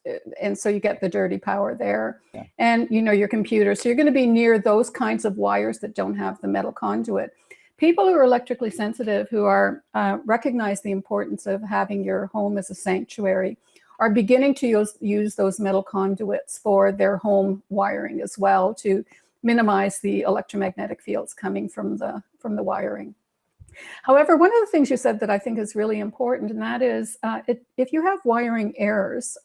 and so you get the dirty power there. Yeah. And you know, your computer. So you're going to be near those kinds of wires that don't have the metal conduit. People who are electrically sensitive, who are recognize the importance of having your home as a sanctuary, are beginning to use those metal conduits for their home wiring as well, to minimize the electromagnetic fields coming from the wiring. However, one of the things you said that I think is really important, and that is if you have wiring errors,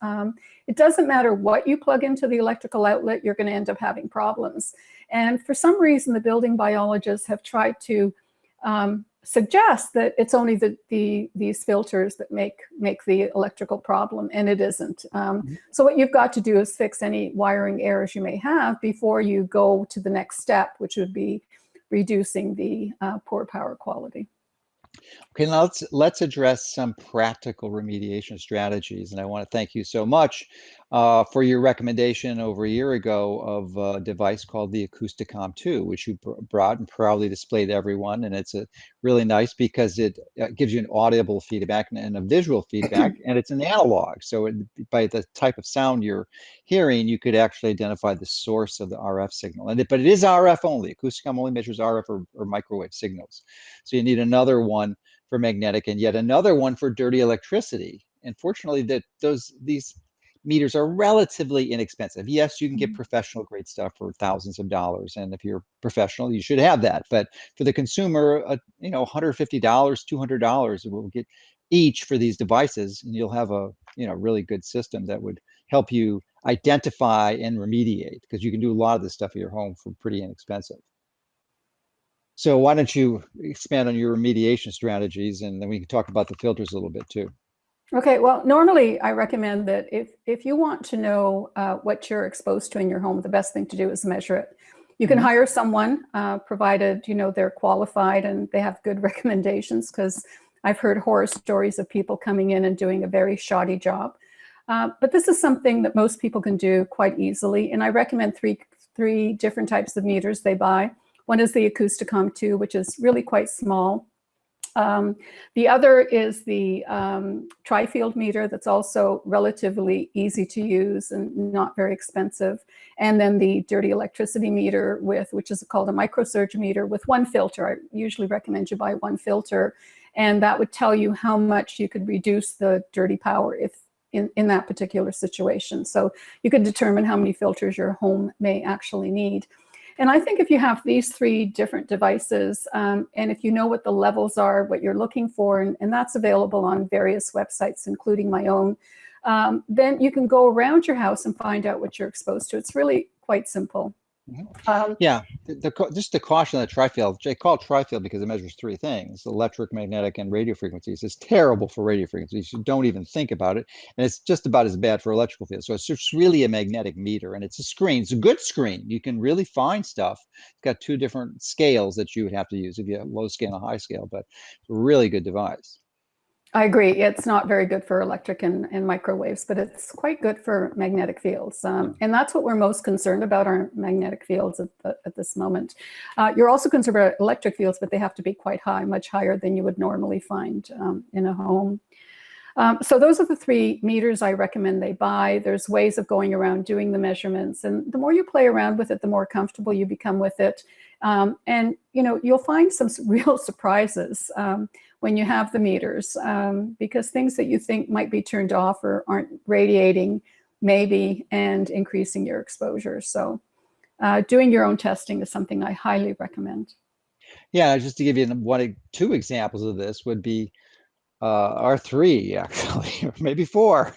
it doesn't matter what you plug into the electrical outlet, you're going to end up having problems. And for some reason, the building biologists have tried to suggest that it's only these filters that make the electrical problem, and it isn't. So what you've got to do is fix any wiring errors you may have before you go to the next step, which would be reducing the poor power quality. Okay, now let's address some practical remediation strategies. And I want to thank you so much for your recommendation over a year ago of a device called the Acousticom 2, which you brought and proudly displayed to everyone. And it's really nice because it gives you an audible feedback and a visual feedback, and it's an analog. So by the type of sound you're hearing, you could actually identify the source of the RF signal. But it is RF only. Acousticom only measures RF or microwave signals. So you need another one for magnetic and yet another one for dirty electricity. And fortunately, these meters are relatively inexpensive. Yes, you can get professional grade stuff for thousands of dollars, and if you're professional, you should have that. But for the consumer, $150, $200 will get each for these devices, and you'll have a really good system that would help you identify and remediate, because you can do a lot of this stuff at your home for pretty inexpensive. So why don't you expand on your remediation strategies, and then we can talk about the filters a little bit too. Okay, well, normally I recommend that if you want to know what you're exposed to in your home, the best thing to do is measure it. You can hire someone, provided they're qualified and they have good recommendations, because I've heard horror stories of people coming in and doing a very shoddy job. But this is something that most people can do quite easily, and I recommend three different types of meters they buy. One is the Acousticom 2, which is really quite small. The other is the tri-field meter, that's also relatively easy to use and not very expensive. And then the dirty electricity meter, which is called a microsurge meter, with one filter. I usually recommend you buy one filter, and that would tell you how much you could reduce the dirty power if in that particular situation. So you could determine how many filters your home may actually need. And I think if you have these three different devices, and if you know what the levels are, what you're looking for, and that's available on various websites, including my own, then you can go around your house and find out what you're exposed to. It's really quite simple. Yeah, just to caution the tri-field, they call it tri-field because it measures three things: electric, magnetic, and radio frequencies. It's terrible for radio frequencies. You don't even think about it. And it's just about as bad for electrical fields. So it's just really a magnetic meter, and it's a screen. It's a good screen. You can really find stuff. It's got two different scales that you would have to use if you have low scale and high scale, but it's a really good device. I agree. It's not very good for electric and microwaves, but it's quite good for magnetic fields. And that's what we're most concerned about, our magnetic fields at this moment. You're also concerned about electric fields, but they have to be quite high, much higher than you would normally find in a home. So those are the three meters I recommend they buy. There's ways of going around doing the measurements, and the more you play around with it, the more comfortable you become with it. And you'll find some real surprises when you have the meters, because things that you think might be turned off or aren't radiating maybe, and increasing your exposure. So doing your own testing is something I highly recommend. Yeah, just to give you two examples of this would be or three actually, or maybe four.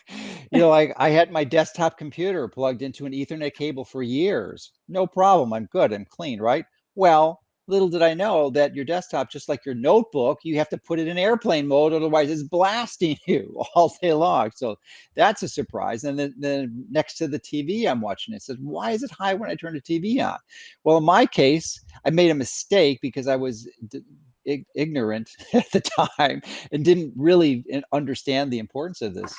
I had my desktop computer plugged into an Ethernet cable for years. No problem. I'm good. I'm clean, right? Well, little did I know that your desktop, just like your notebook, you have to put it in airplane mode, otherwise it's blasting you all day long. So that's a surprise. And then next to the TV I'm watching, it says, why is it high when I turn the TV on? Well, in my case, I made a mistake because I was ignorant at the time and didn't really understand the importance of this.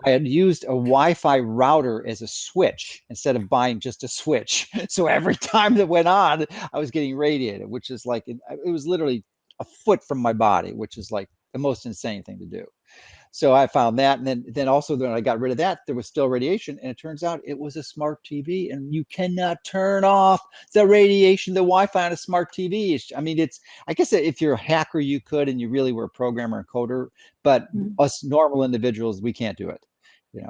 I had used a Wi-Fi router as a switch instead of buying just a switch. So every time that went on, I was getting radiated, which is like, it was literally a foot from my body, which is like the most insane thing to do. So I found that, and then also when I got rid of that, there was still radiation, and it turns out it was a smart TV, and you cannot turn off the radiation, the Wi-Fi on a smart TV. I mean, I guess if you're a hacker, you could, and you really were a programmer and coder, but us normal individuals, we can't do it.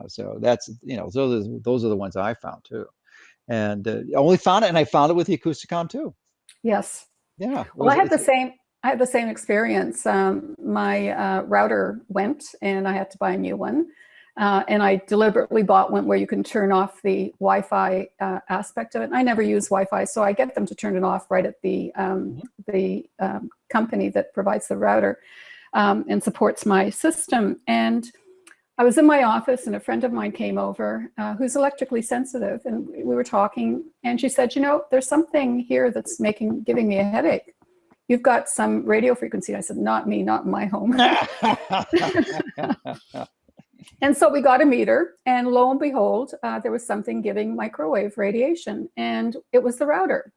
So that's those are the ones I found too, and I only found it, and I found it with the Acousticom too. Yes. Yeah. Well, I had the same experience. My router went, and I had to buy a new one. And I deliberately bought one where you can turn off the Wi-Fi aspect of it. I never use Wi-Fi, so I get them to turn it off right at the company that provides the router and supports my system. And I was in my office, and a friend of mine came over who's electrically sensitive, and we were talking, and she said, there's something here that's giving me a headache. You've got some radio frequency. I said, not me, not in my home. And so we got a meter, and lo and behold, there was something giving microwave radiation, and it was the router.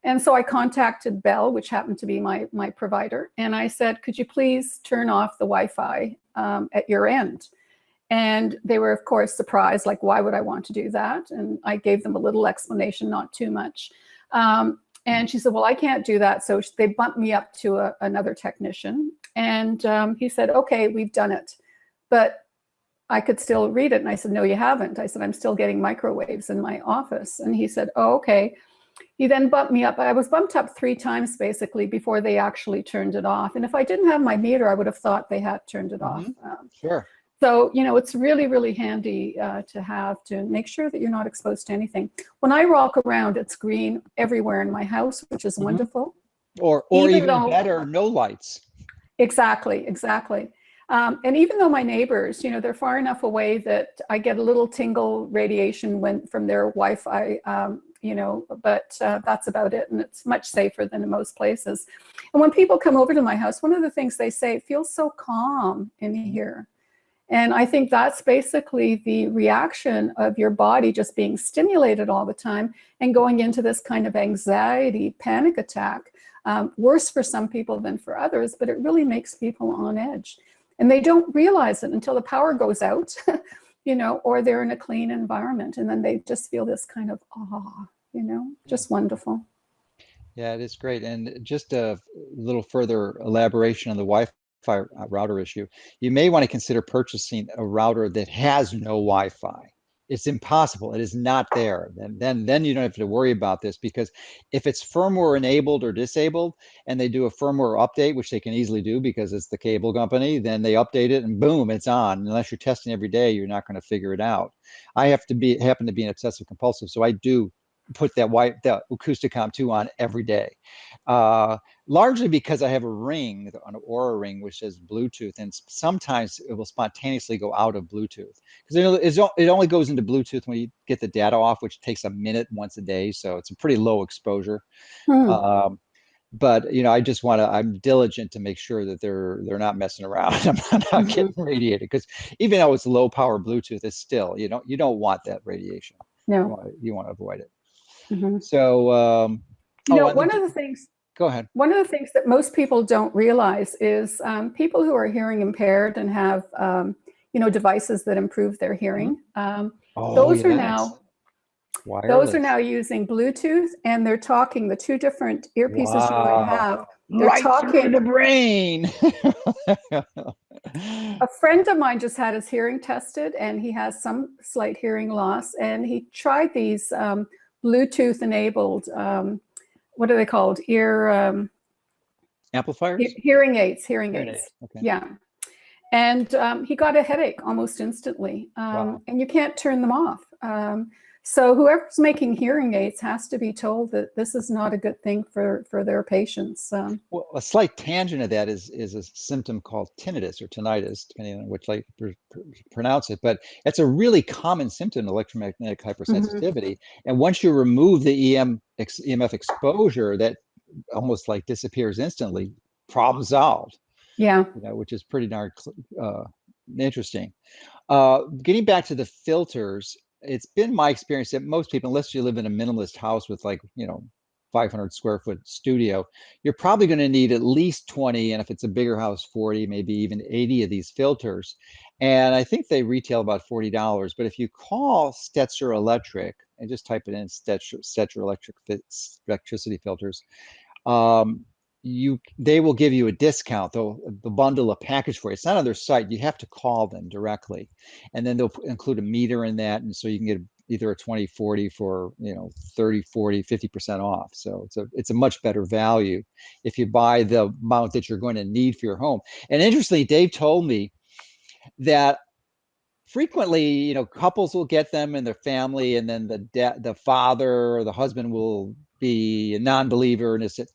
And so I contacted Bell, which happened to be my provider, and I said, could you please turn off the Wi-Fi at your end? And they were, of course, surprised, like, why would I want to do that? And I gave them a little explanation, not too much. And she said, well, I can't do that. So they bumped me up to another technician. And he said, okay, we've done it. But I could still read it. And I said, no, you haven't. I said, I'm still getting microwaves in my office. And he said, oh, okay. He then bumped me up. I was bumped up 3 times, basically, before they actually turned it off. And if I didn't have my meter, I would have thought they had turned it off. Sure. So, it's really, really handy to make sure that you're not exposed to anything. When I walk around, it's green everywhere in my house, which is wonderful. Or even better, no lights. Exactly. And even though my neighbors, they're far enough away that I get a little tingle radiation from their Wi-Fi, but that's about it. And it's much safer than in most places. And when people come over to my house, one of the things they say, it feels so calm in here. And I think that's basically the reaction of your body just being stimulated all the time and going into this kind of anxiety, panic attack, worse for some people than for others, but it really makes people on edge. And they don't realize it until the power goes out, or they're in a clean environment. And then they just feel this kind of awe, just wonderful. Yeah, it is great. And just a little further elaboration on the Wi-Fi router issue. You may want to consider purchasing a router that has no Wi-Fi. It's impossible. It is not there. Then you don't have to worry about this, because if it's firmware enabled or disabled and they do a firmware update, which they can easily do because it's the cable company, then they update it and boom, it's on. Unless you're testing every day, you're not going to figure it out. I happen to be an obsessive compulsive, so I do put the Acousticom 2 on every day, largely because I have a ring, an Aura ring, which says Bluetooth, and sometimes it will spontaneously go out of Bluetooth, because it only goes into Bluetooth when you get the data off, which takes a minute once a day, so it's a pretty low exposure. But I'm diligent to make sure that they're not messing around. I'm not getting radiated, because even though it's low power Bluetooth, it's still, you don't want that radiation. No, you want to avoid it. So, one of the things. Go ahead. One of the things that most people don't realize is people who are hearing impaired and have, devices that improve their hearing. Those are now using Bluetooth, and they're talking the 2 different earpieces you might have. They're talking the brain. A friend of mine just had his hearing tested, and he has some slight hearing loss, and he tried these Bluetooth enabled, what are they called? Ear amplifiers? Hearing aids. Okay. Yeah. And he got a headache almost instantly. And you can't turn them off. So whoever's making hearing aids has to be told that this is not a good thing for their patients. Well, a slight tangent of that is a symptom called tinnitus or tinnitus, depending on which way you pronounce it. But it's a really common symptom, electromagnetic hypersensitivity. And once you remove the EMF exposure, that almost like disappears instantly. Problem solved. Yeah. Which is pretty darn interesting. Getting back to the filters, it's been my experience that most people, unless you live in a minimalist house with 500 square foot studio, you're probably going to need at least 20, and if it's a bigger house, 40, maybe even 80 of these filters. And I think they retail about $40. But if you call Stetzer Electric and just type it in, Stetzer electricity filters, um, they will give you a discount. They'll bundle a package for you. It's not on their site. You have to call them directly, and then they'll include a meter in that, and so you can get either a 20, 40 for 30, 40, 50% off. So it's a much better value if you buy the amount that you're going to need for your home. And interestingly, Dave told me that frequently, couples will get them in their family, and then the father or the husband will be a non-believer and say,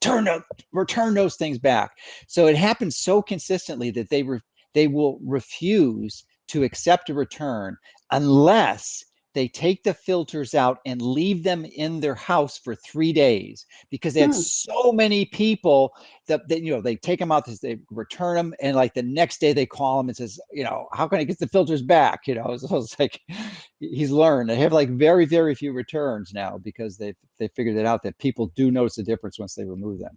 return those things back. So it happens so consistently that they will refuse to accept a return unless they take the filters out and leave them in their house for 3 days, because they had so many people that they take them out, they return them, and like the next day they call them and says, how can I get the filters back? So it's like he's learned. They have like very, very few returns now because they figured it out that people do notice a difference once they remove them.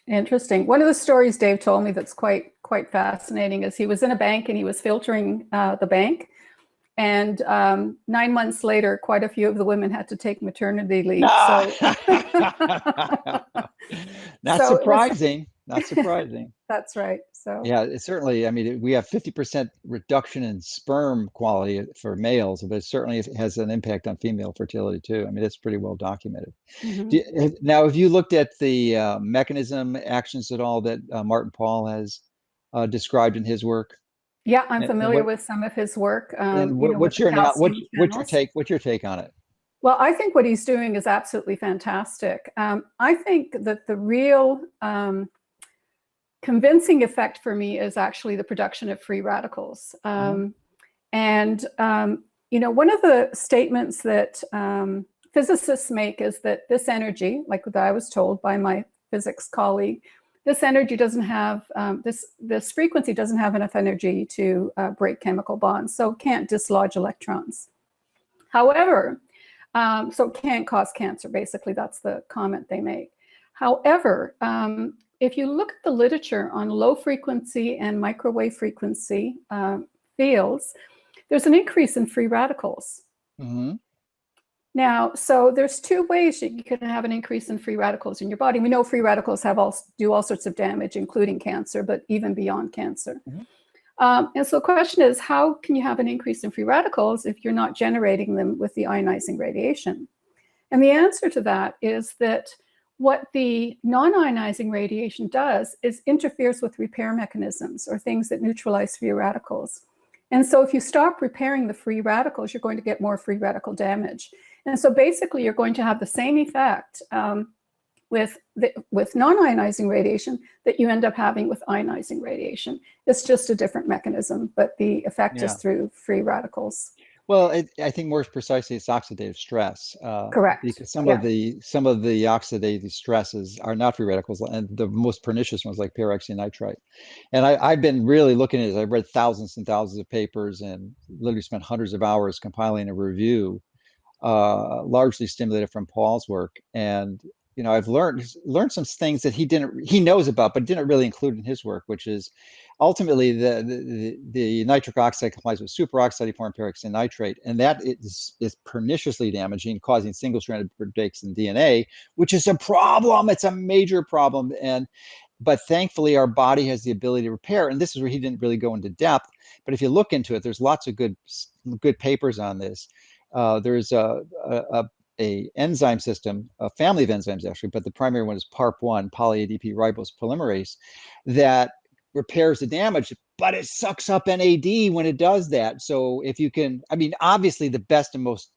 Interesting. One of the stories Dave told me that's quite fascinating is he was in a bank and he was filtering the bank. And 9 months later, quite a few of the women had to take maternity leave. So, not surprising. Not surprising. That's right. So yeah, it's certainly. I mean, we have 50% reduction in sperm quality for males, but it certainly has an impact on female fertility too. I mean, it's pretty well documented. Now, have you looked at the mechanism actions at all that Martin Pall has described in his work? Yeah, I'm familiar with some of his work. What's your take on it? Well, I think what he's doing is absolutely fantastic. I think that the real convincing effect for me is actually the production of free radicals. And one of the statements that physicists make is that this energy, like what I was told by my physics colleague, this energy doesn't have, this frequency doesn't have enough energy to break chemical bonds, so it can't dislodge electrons. However, so it can't cause cancer, basically, that's the comment they make. However, if you look at the literature on low frequency and microwave frequency fields, there's an increase in free radicals. Now, so there's two ways that you can have an increase in free radicals in your body. We know free radicals do all sorts of damage, including cancer, but even beyond cancer. And so the question is, how can you have an increase in free radicals if you're not generating them with the ionizing radiation? And the answer to that is that what the non-ionizing radiation does is interferes with repair mechanisms or things that neutralize free radicals. And so if you stop repairing the free radicals, you're going to get more free radical damage. And so basically, you're going to have the same effect with non-ionizing radiation that you end up having with ionizing radiation. It's just a different mechanism, but the effect is through free radicals. Well, I think more precisely, it's oxidative stress. Correct. Because some of the oxidative stresses are not free radicals, and the most pernicious ones, like peroxynitrite. And I've been really looking at it. I've read thousands and thousands of papers and literally spent hundreds of hours compiling a review, largely stimulated from Paul's work. And I've learned some things that he knows about, but didn't really include in his work, which is ultimately the nitric oxide combines with superoxide form peroxynitrate, and that is perniciously damaging, causing single-stranded breaks in DNA, which is a problem. It's a major problem. But thankfully, our body has the ability to repair. And this is where he didn't really go into depth. But if you look into it, there's lots of good papers on this. There's a enzyme system, a family of enzymes actually, but the primary one is PARP1, poly-ADP ribose polymerase, that repairs the damage, but it sucks up NAD when it does that. So if you can, I mean, obviously the best and most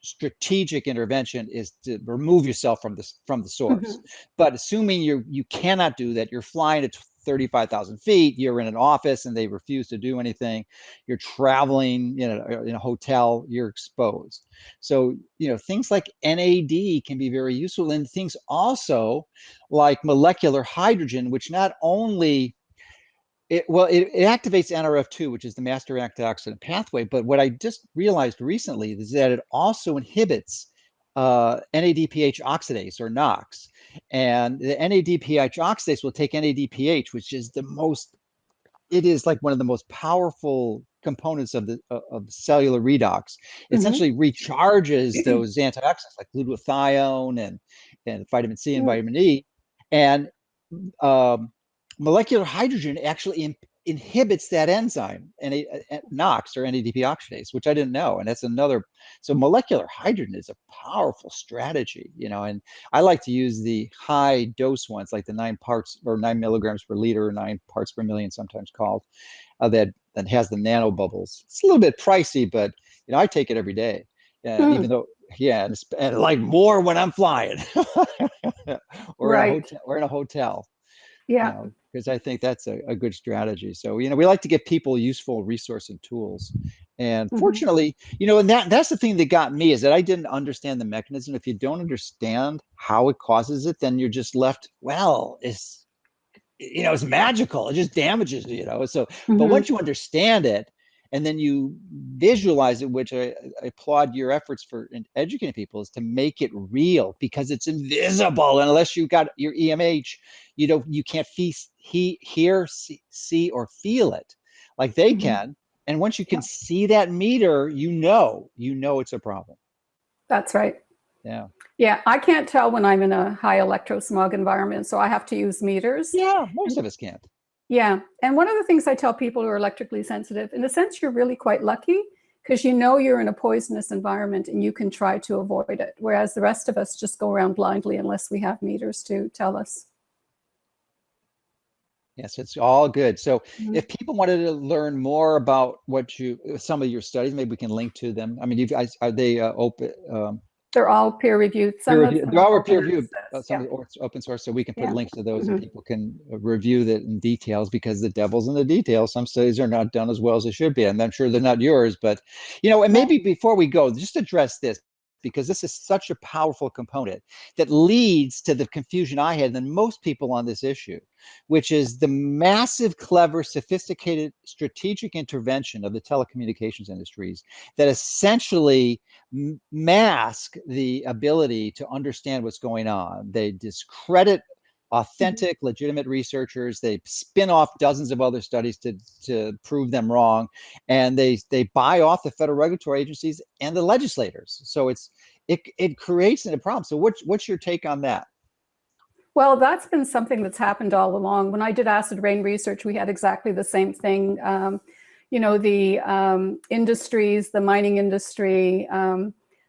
strategic intervention is to remove yourself from the source. But assuming you cannot do that, you're flying at 35,000 feet, you're in an office and they refuse to do anything, you're traveling in a hotel, you're exposed. So, things like NAD can be very useful, and things also like molecular hydrogen, which not only it activates NRF2, which is the master antioxidant pathway. But what I just realized recently is that it also inhibits NADPH oxidase, or NOx. And the NADPH oxidase will take NADPH, which is it is like one of the most powerful components of the of cellular redox. It Hmm. essentially recharges those antioxidants like glutathione and vitamin C and vitamin E. And um, molecular hydrogen actually inhibits that enzyme, NOx or NADP oxidase, which I didn't know. And that's another. So molecular hydrogen is a powerful strategy, and I like to use the high dose ones, like the 9 parts or 9 milligrams per liter, or 9 parts per million, sometimes called, that has the nano bubbles. It's a little bit pricey, but I take it every day. Even though, yeah, and like more when I'm flying, or in a Right. hotel, Yeah. because I think that's a good strategy. So, we like to give people useful resource and tools. And Hmm. fortunately, and that's the thing that got me, is that I didn't understand the mechanism. If you don't understand how it causes it, then you're just left, well, it's magical. It just damages you. So, but Hmm. once you understand it, and then you visualize it, which I applaud your efforts for in educating people, is to make it real, because it's invisible. And unless you got your EMH, you can't hear, see, or feel it like they Hmm. can. And once you can Yeah, see that meter, it's a problem. that's right. Yeah. Yeah, I can't tell when I'm in a high electrosmog environment, so I have to use meters. Yeah, most of us can't. Yeah, and one of the things I tell people who are electrically sensitive, in a sense, you're really quite lucky because you're in a poisonous environment and you can try to avoid it, whereas the rest of us just go around blindly unless we have meters to tell us. Yes, it's all good. So Mhm. if people wanted to learn more about some of your studies, maybe we can link to them. I mean, you guys, are they open, They're all peer reviewed. peer Some of review? them They're are all open peer reviewed, access. some Yeah, of the open source, so we can put yeah. links to those and Hmm. people can review that in details, because the devil's in the details. Some studies are not done as well as they should be. And I'm sure they're not yours, but, and maybe before we go, just address this, because this is such a powerful component that leads to the confusion I had than most people on this issue, which is the massive, clever, sophisticated strategic intervention of the telecommunications industries that essentially mask the ability to understand what's going on. They discredit Hmm. authentic, legitimate researchers. They spin off dozens of other studies to prove them wrong, and they buy off the federal regulatory agencies and the legislators. So it creates a problem. So what's your take on that? Well, that's been something that's happened all along. When I did acid rain research, we had exactly the same thing. The industries, the mining industry,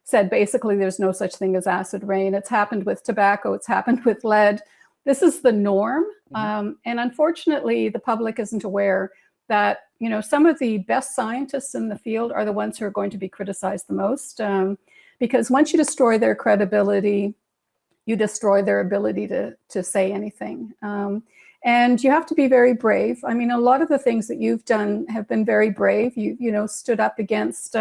said basically there's no such thing as acid rain. It's happened with tobacco, it's happened with lead. This is the norm. Mhm. And unfortunately, the public isn't aware that some of the best scientists in the field are the ones who are going to be criticized the most. Because once you destroy their credibility, you destroy their ability to say anything. And you have to be very brave. I mean, a lot of the things that you've done have been very brave. You stood up against,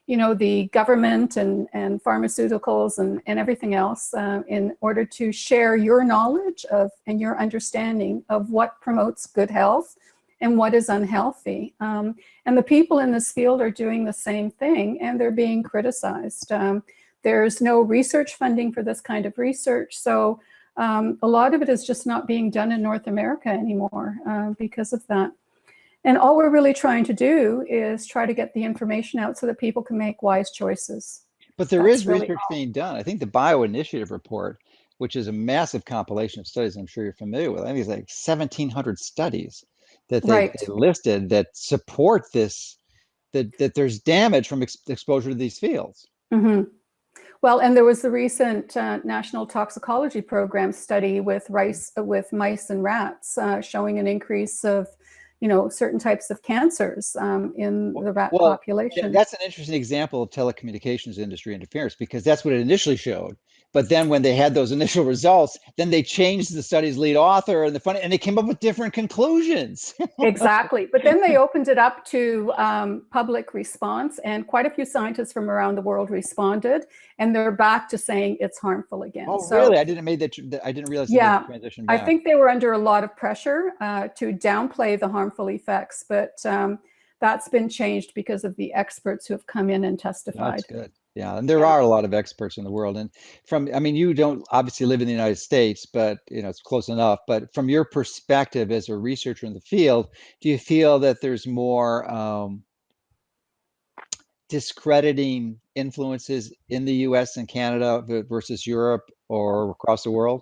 the government and pharmaceuticals and everything else in order to share your knowledge of and your understanding of what promotes good health and what is unhealthy. And the people in this field are doing the same thing, and they're being criticized. There's no research funding for this kind of research. So a lot of it is just not being done in North America anymore because of that. And all we're really trying to do is try to get the information out so that people can make wise choices. But there is That's really research being done. I think the Bio-Initiative report, which is a massive compilation of studies I'm sure you're familiar with, I think it's like 1,700 studies that they right. listed that support this, that there's damage from exposure to these fields. Mm-hmm. Well, and there was the recent National Toxicology Program study with mice and rats showing an increase of, certain types of cancers in the rat Well, population. that's an interesting example of telecommunications industry interference, because that's what it initially showed. But then when they had those initial results, then they changed the study's lead author and they came up with different conclusions. Exactly. But then they opened it up to public response, and quite a few scientists from around the world responded, and they're back to saying it's harmful again. Oh, So, really? I didn't realize they made the yeah, transition I back. think they were under a lot of pressure to downplay the harmful effects, but that's been changed because of the experts who have come in and That's testified. good. Yeah, and there Yeah, are a lot of experts in the world. And I mean, you don't obviously live in the United States, but it's close enough. But from your perspective as a researcher in the field, do you feel that there's more discrediting influences in the US and Canada versus Europe or across the world?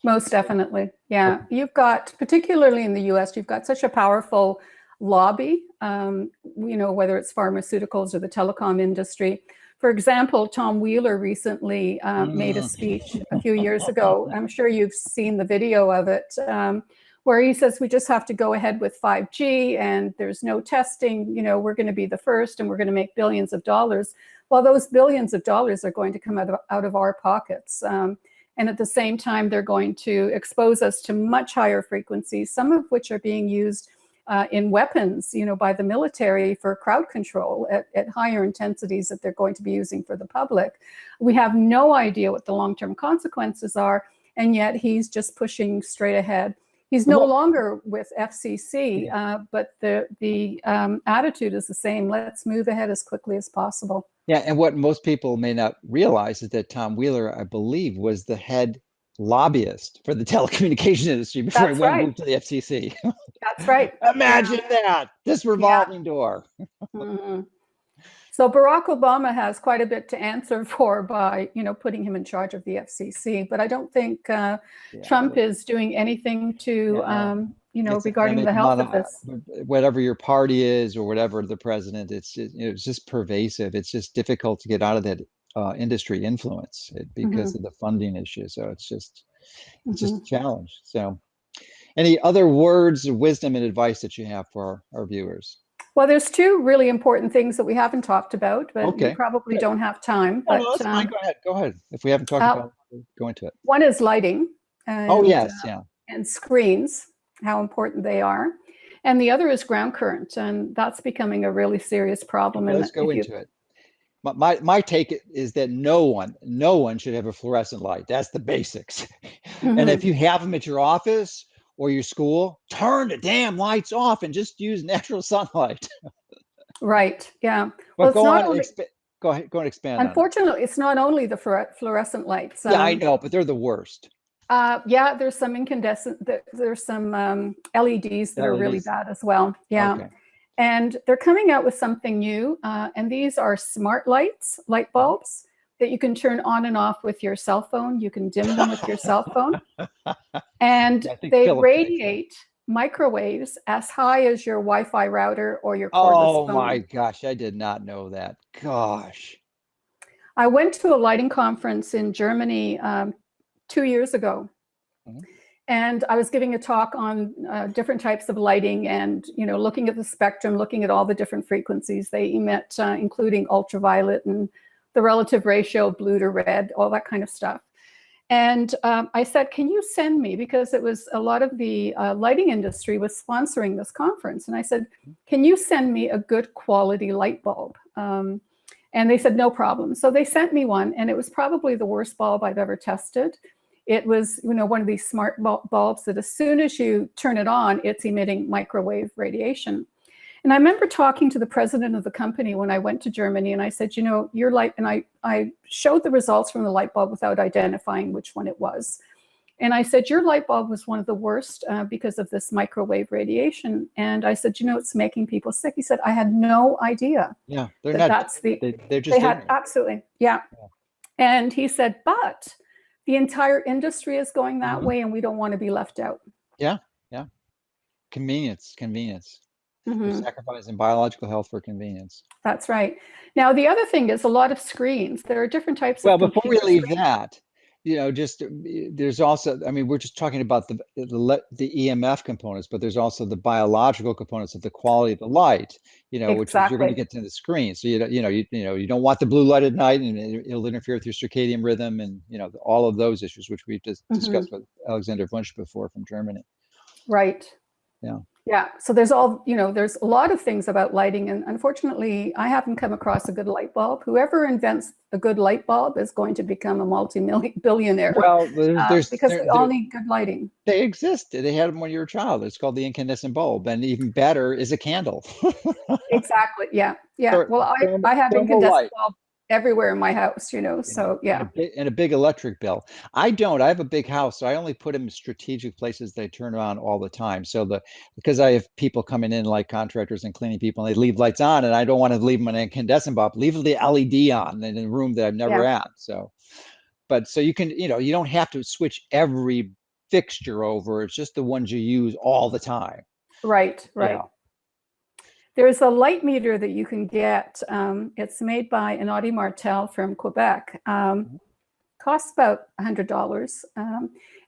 most definitely. Yeah. Okay. You've got, particularly in the US, you've got such a powerful lobby, whether it's pharmaceuticals or the telecom industry. For example, Tom Wheeler recently made a Mm. speech a few years ago. I'm sure you've seen the video of it, where he says we just have to go ahead with 5G and there's no testing. We're going to be the first and we're going to make billions of dollars. Well, those billions of dollars are going to come out of our pockets. And at the same time, they're going to expose us to much higher frequencies, some of which are being used in weapons, by the military for crowd control at higher intensities that they're going to be using for the public. We have no idea what the long-term consequences are, and yet he's just pushing straight ahead. He's no Well, longer with FCC, but the attitude is the same. Let's move ahead as quickly as possible. yeah, and what most people may not realize is that Tom Wheeler, I believe, was the head lobbyist for the telecommunication industry before he That's went right. moved to the FCC. That's right. Imagine that, this Yeah. revolving door. Mm-hmm. So Barack Obama has quite a bit to answer for by, putting him in charge of the FCC. But I don't think Yeah, Trump is doing anything to, yeah. It's regarding the endemic health of this. whatever your party is or whatever the president, it's just pervasive. It's just difficult to get out of that industry influence Mm-hmm. because of the funding issue. So it's just Mm-hmm. a challenge. So any other words of wisdom and advice that you have for our viewers? Well, there's two really important things that we haven't talked about, but we Okay, probably good. don't have time. No, no, But that's fine. Go ahead. Go ahead. If we haven't talked uh, about it, go into it. one is lighting Oh, and yes. Yeah. screens, how important they are. And the other is ground current, and that's becoming a really serious problem. Okay, And let's go if you into it. My take is that no one should have a fluorescent light. That's the basics. And if Mhm. you have them at your office or your school, turn the damn lights off and just use natural sunlight. Right. Yeah. Well, But it's not only, go ahead, go and expand on it. unfortunately, it's not only the fluorescent lights. Yeah, I know, but they're the worst. Yeah, there's some incandescent, there's some LEDs that are really LEDs. bad as well. Yeah. Okay. And they're coming out with something new. And these are smart lights, light bulbs that you can turn on and off with your cell phone. You can dim them with your cell phone. And Yeah, I think they Philip pays for it. radiate microwaves as high as your Wi-Fi router or your cordless Oh my phone. gosh, I did not know that. Gosh. I went to a lighting conference in Germany 2 years ago, Mhm. and I was giving a talk on different types of lighting and, looking at the spectrum, looking at all the different frequencies they emit, including ultraviolet and the relative ratio of blue to red, all that kind of stuff. And I said, can you send me, because it was a lot of the lighting industry was sponsoring this conference. And I said, can you send me a good quality light bulb? And they said, no problem. So they sent me one, and it was probably the worst bulb I've ever tested. It was, one of these smart bulbs that as soon as you turn it on, it's emitting microwave radiation. And I remember talking to the president of the company when I went to Germany, and I said, your light, and I showed the results from the light bulb without identifying which one it was. And I said, your light bulb was one of the worst because of this microwave radiation. And I said, it's making people sick. He said, I had no idea Yeah, they're that not, that's the, they're they just had, ignorant. absolutely, yeah. Yeah. And he said, but the entire industry is going that Mhm. way, and we don't want to be left out. Yeah, yeah. Convenience. They're Mm-hmm. sacrificing biological health for convenience. That's right. Now, the other thing is a lot of screens. There are different types Well, of before we computer leave screens. that, just there's also, I mean, we're just talking about the EMF components, but there's also the biological components of the quality of the light, which is you're going to Exactly. get to the screen. So you don't want the blue light at night, and it'll interfere with your circadian rhythm, and all of those issues, which we just Mm-hmm. discussed with Alexander Wunsch before from Germany. Right. Yeah. Yeah. So there's a lot of things about lighting. And unfortunately, I haven't come across a good light bulb. Whoever invents a good light bulb is going to become a multi-million billionaire Well, because we all need good lighting. they exist. They had them when you were a child. It's called the incandescent bulb, and even better is a candle. Exactly. Yeah. Yeah. Ther- Well, I have Thermal incandescent light. bulb. everywhere in my house, so yeah. And a big electric bill. I don't. I have a big house, so I only put them in strategic places they turn on all the time. So because I have people coming in like contractors and cleaning people, and they leave lights on, and I don't want to leave them an incandescent bulb. Leave the LED on in a room that I've never Yeah. had. So you can, you don't have to switch every fixture over. It's just the ones you use all the time. Right. Yeah. There's a light meter that you can get. It's made by an Audi Martel from Quebec. Costs about $100.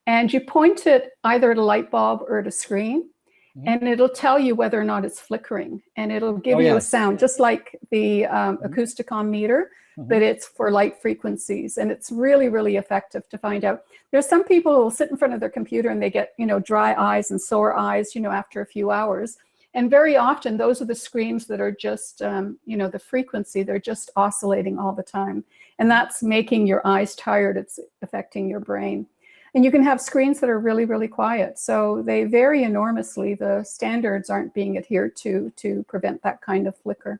And you point it either at a light bulb or at a screen, and it'll tell you whether or not it's flickering. And it'll give you a sound, just like the acousticon meter, but it's for light frequencies. And it's really, really effective to find out. There's some people who will sit in front of their computer and they get, dry eyes and sore eyes, after a few hours. And very often those are the screens that are just, the frequency, they're just oscillating all the time. And that's making your eyes tired. It's affecting your brain. And you can have screens that are really, really quiet. So they vary enormously. The standards aren't being adhered to prevent that kind of flicker.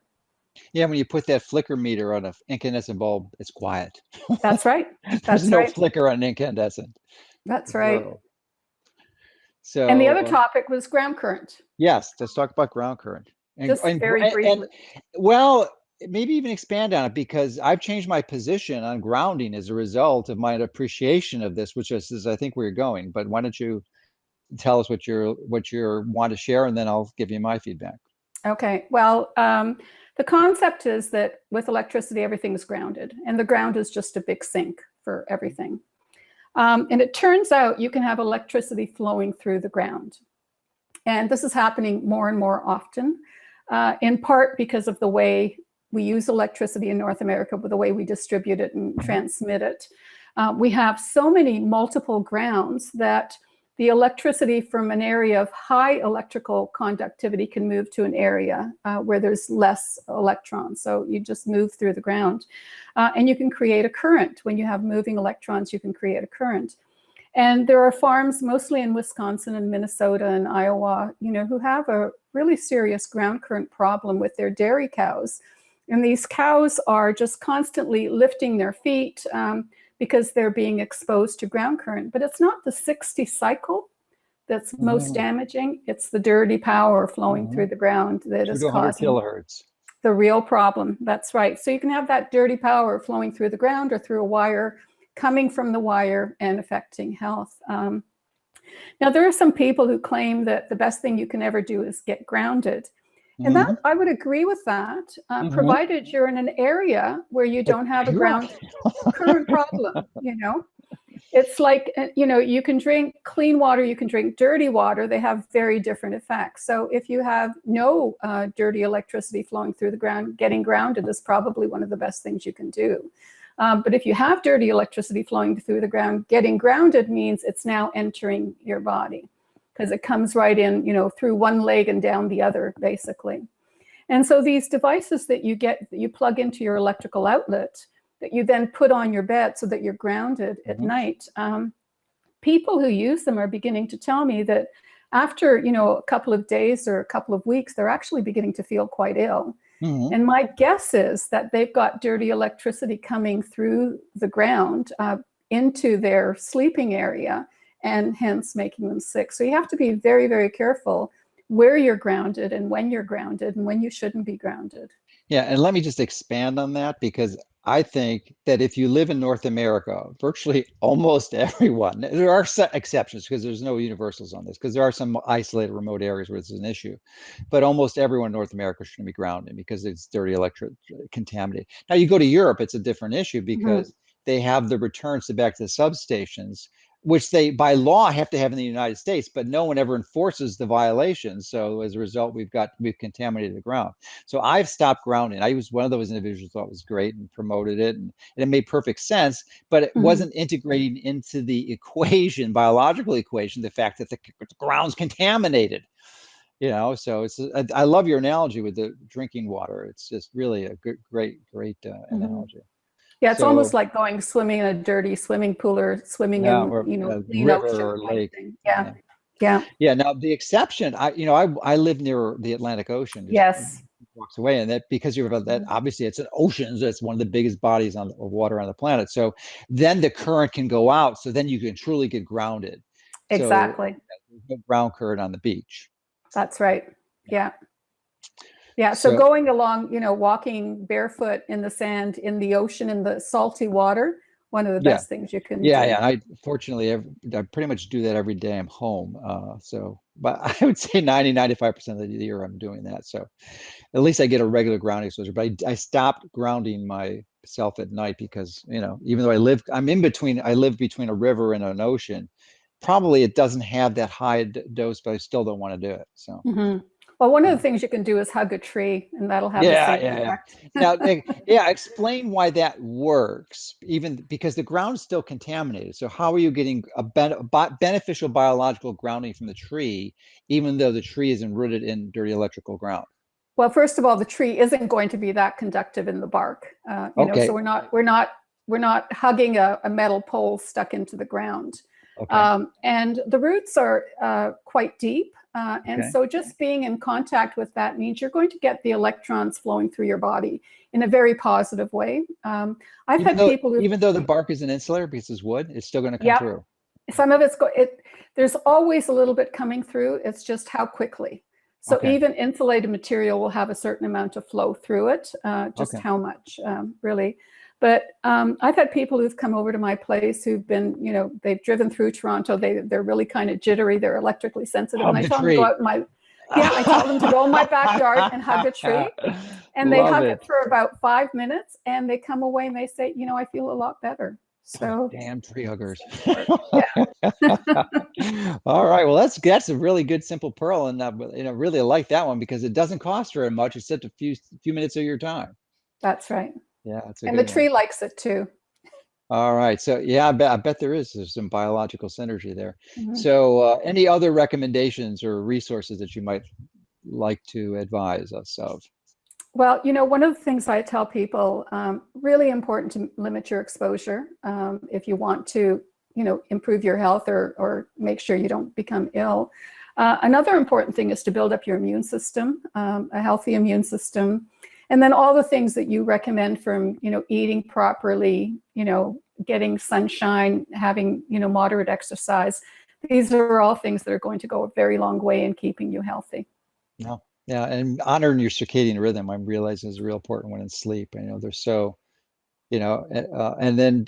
Yeah, when you put that flicker meter on an incandescent bulb, it's quiet. That's right. There's no flicker on an incandescent. That's right. So, and the other topic was ground current. Yes, let's talk about ground current. Just very briefly. Well, maybe even expand on it, because I've changed my position on grounding as a result of my appreciation of this, which is I think where you're going. But why don't you tell us what you want to share, and then I'll give you my feedback. Okay. Well, the concept is that with electricity, everything's grounded, and the ground is just a big sink for everything. And it turns out you can have electricity flowing through the ground. And this is happening more and more often, in part because of the way we use electricity in North America, with the way we distribute it and transmit it. We have so many multiple grounds that the electricity from an area of high electrical conductivity can move to an area where there's less electrons. So you just move through the ground. And you can create a current. When you have moving electrons, you can create a current. And there are farms, mostly in Wisconsin and Minnesota and Iowa, who have a really serious ground current problem with their dairy cows. And these cows are just constantly lifting their feet because they're being exposed to ground current. But it's not the 60 cycle that's most damaging. It's the dirty power flowing through the ground that is causing kilohertz. The real problem. That's right. So you can have that dirty power flowing through the ground or through a wire, coming from the wire and affecting health. Now, there are some people who claim that the best thing you can ever do is get grounded. And that I would agree with that, provided you're in an area where you don't have a ground current problem. It's like, you can drink clean water, you can drink dirty water. They have very different effects. So if you have no dirty electricity flowing through the ground, getting grounded is probably one of the best things you can do. But if you have dirty electricity flowing through the ground, getting grounded means it's now entering your body, because it comes right in, through one leg and down the other, basically. And so these devices that you plug into your electrical outlet, that you then put on your bed so that you're grounded at night, people who use them are beginning to tell me that after, a couple of days or a couple of weeks, they're actually beginning to feel quite ill. And my guess is that they've got dirty electricity coming through the ground into their sleeping area, and hence making them sick. So you have to be very, very careful where you're grounded and when you're grounded and when you shouldn't be grounded. Yeah, and let me just expand on that, because I think that if you live in North America, virtually almost everyone, there are exceptions because there's no universals on this, because there are some isolated remote areas where it's an issue, but almost everyone in North America shouldn't be grounded because it's dirty contaminated. Now you go to Europe, it's a different issue because they have the returns back to the substations, which they by law have to have in the United States, but no one ever enforces the violations. So as a result, we've contaminated the ground. So I've stopped grounding. I was one of those individuals who thought it was great and promoted it, and it made perfect sense, but it wasn't integrating into the equation, biological equation, the fact that the ground's contaminated. So I love your analogy with the drinking water. It's just really a great analogy. Yeah, it's almost like going swimming in a dirty swimming pool or swimming in, a river or lake. Yeah. Now the exception, I live near the Atlantic Ocean. Yes. walks away, and that because you're about that, obviously it's an ocean, so it's one of the biggest bodies of water on the planet. So then the current can go out, so then you can truly get grounded. So Exactly. there's no ground current on the beach. That's right. Yeah. Yeah. So So going along, walking barefoot in the sand, in the ocean, in the salty water, one of the yeah, best things you can yeah, do. yeah. I fortunately I pretty much do that every day I'm home. So, but I would say 95% of the year I'm doing that. So at least I get a regular grounding exposure. But I stopped grounding myself at night because, even though I'm in between, I live between a river and an ocean. Probably it doesn't have that high dose, but I still don't want to do it. So, Mm-hmm. Well, one of the yeah. things you can do is hug a tree, and that'll have the Yeah, same yeah, yeah. effect. Now, yeah, explain why that works, even because the ground's still contaminated. So how are you getting a beneficial biological grounding from the tree, even though the tree isn't rooted in dirty electrical ground? Well, first of all, the tree isn't going to be that conductive in the bark, so Okay, we're not hugging a metal pole stuck into the ground. okay, And the roots are quite deep. And okay. so just being in contact with that means you're going to get the electrons flowing through your body in a very positive way. I've Even had though people who, even though the bark is an insulator because it's wood, it's still going to come yep, through. some of there's always a little bit coming through. It's just how quickly. So Okay, even insulated material will have a certain amount of flow through it, just okay. how much, really. But I've had people who've come over to my place who've been, they've driven through Toronto. They're really kind of jittery. They're electrically sensitive. And Hug I the tell them to go tree. out in I tell them to go in my backyard and hug a tree. And they Love hug it. it for about 5 minutes and they come away and they say, I feel a lot better. So Damn tree huggers. yeah, All right. Well, that's a really good simple pearl, and really like that one because it doesn't cost very much except a few minutes of your time. that's right. Yeah, that's a And the good one. tree likes it too. All right. So yeah, I bet there's some biological synergy there. Mhm. So any other recommendations or resources that you might like to advise us of? Well, one of the things I tell people, really important to limit your exposure if you want to, improve your health or make sure you don't become ill. Another important thing is to build up your immune system, a healthy immune system. And then all the things that you recommend from, eating properly, getting sunshine, having, moderate exercise. These are all things that are going to go a very long way in keeping you healthy. No. Yeah, and honoring your circadian rhythm, I'm realizing is a real important one in sleep. I know they're so and then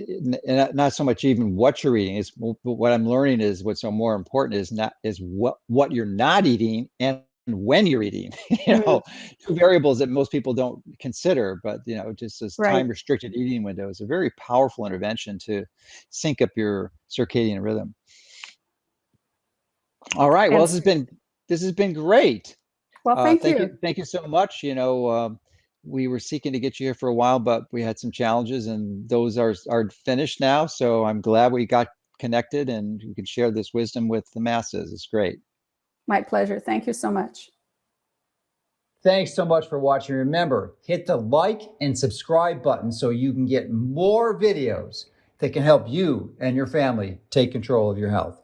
not so much even what you're eating is what I'm learning is what's so more important is what you're not eating and when you're eating. Mm, Two variables that most people don't consider, but just this right. time restricted eating window is a very powerful intervention to sync up your circadian rhythm. All right, well, And this has been great. well, thank Thank you. you. Thank you so much. We were seeking to get you here for a while, but we had some challenges and those are finished now. So I'm glad we got connected and we could share this wisdom with the masses. It's great. My pleasure. Thank you so much. Thanks so much for watching. Remember, hit the like and subscribe button so you can get more videos that can help you and your family take control of your health.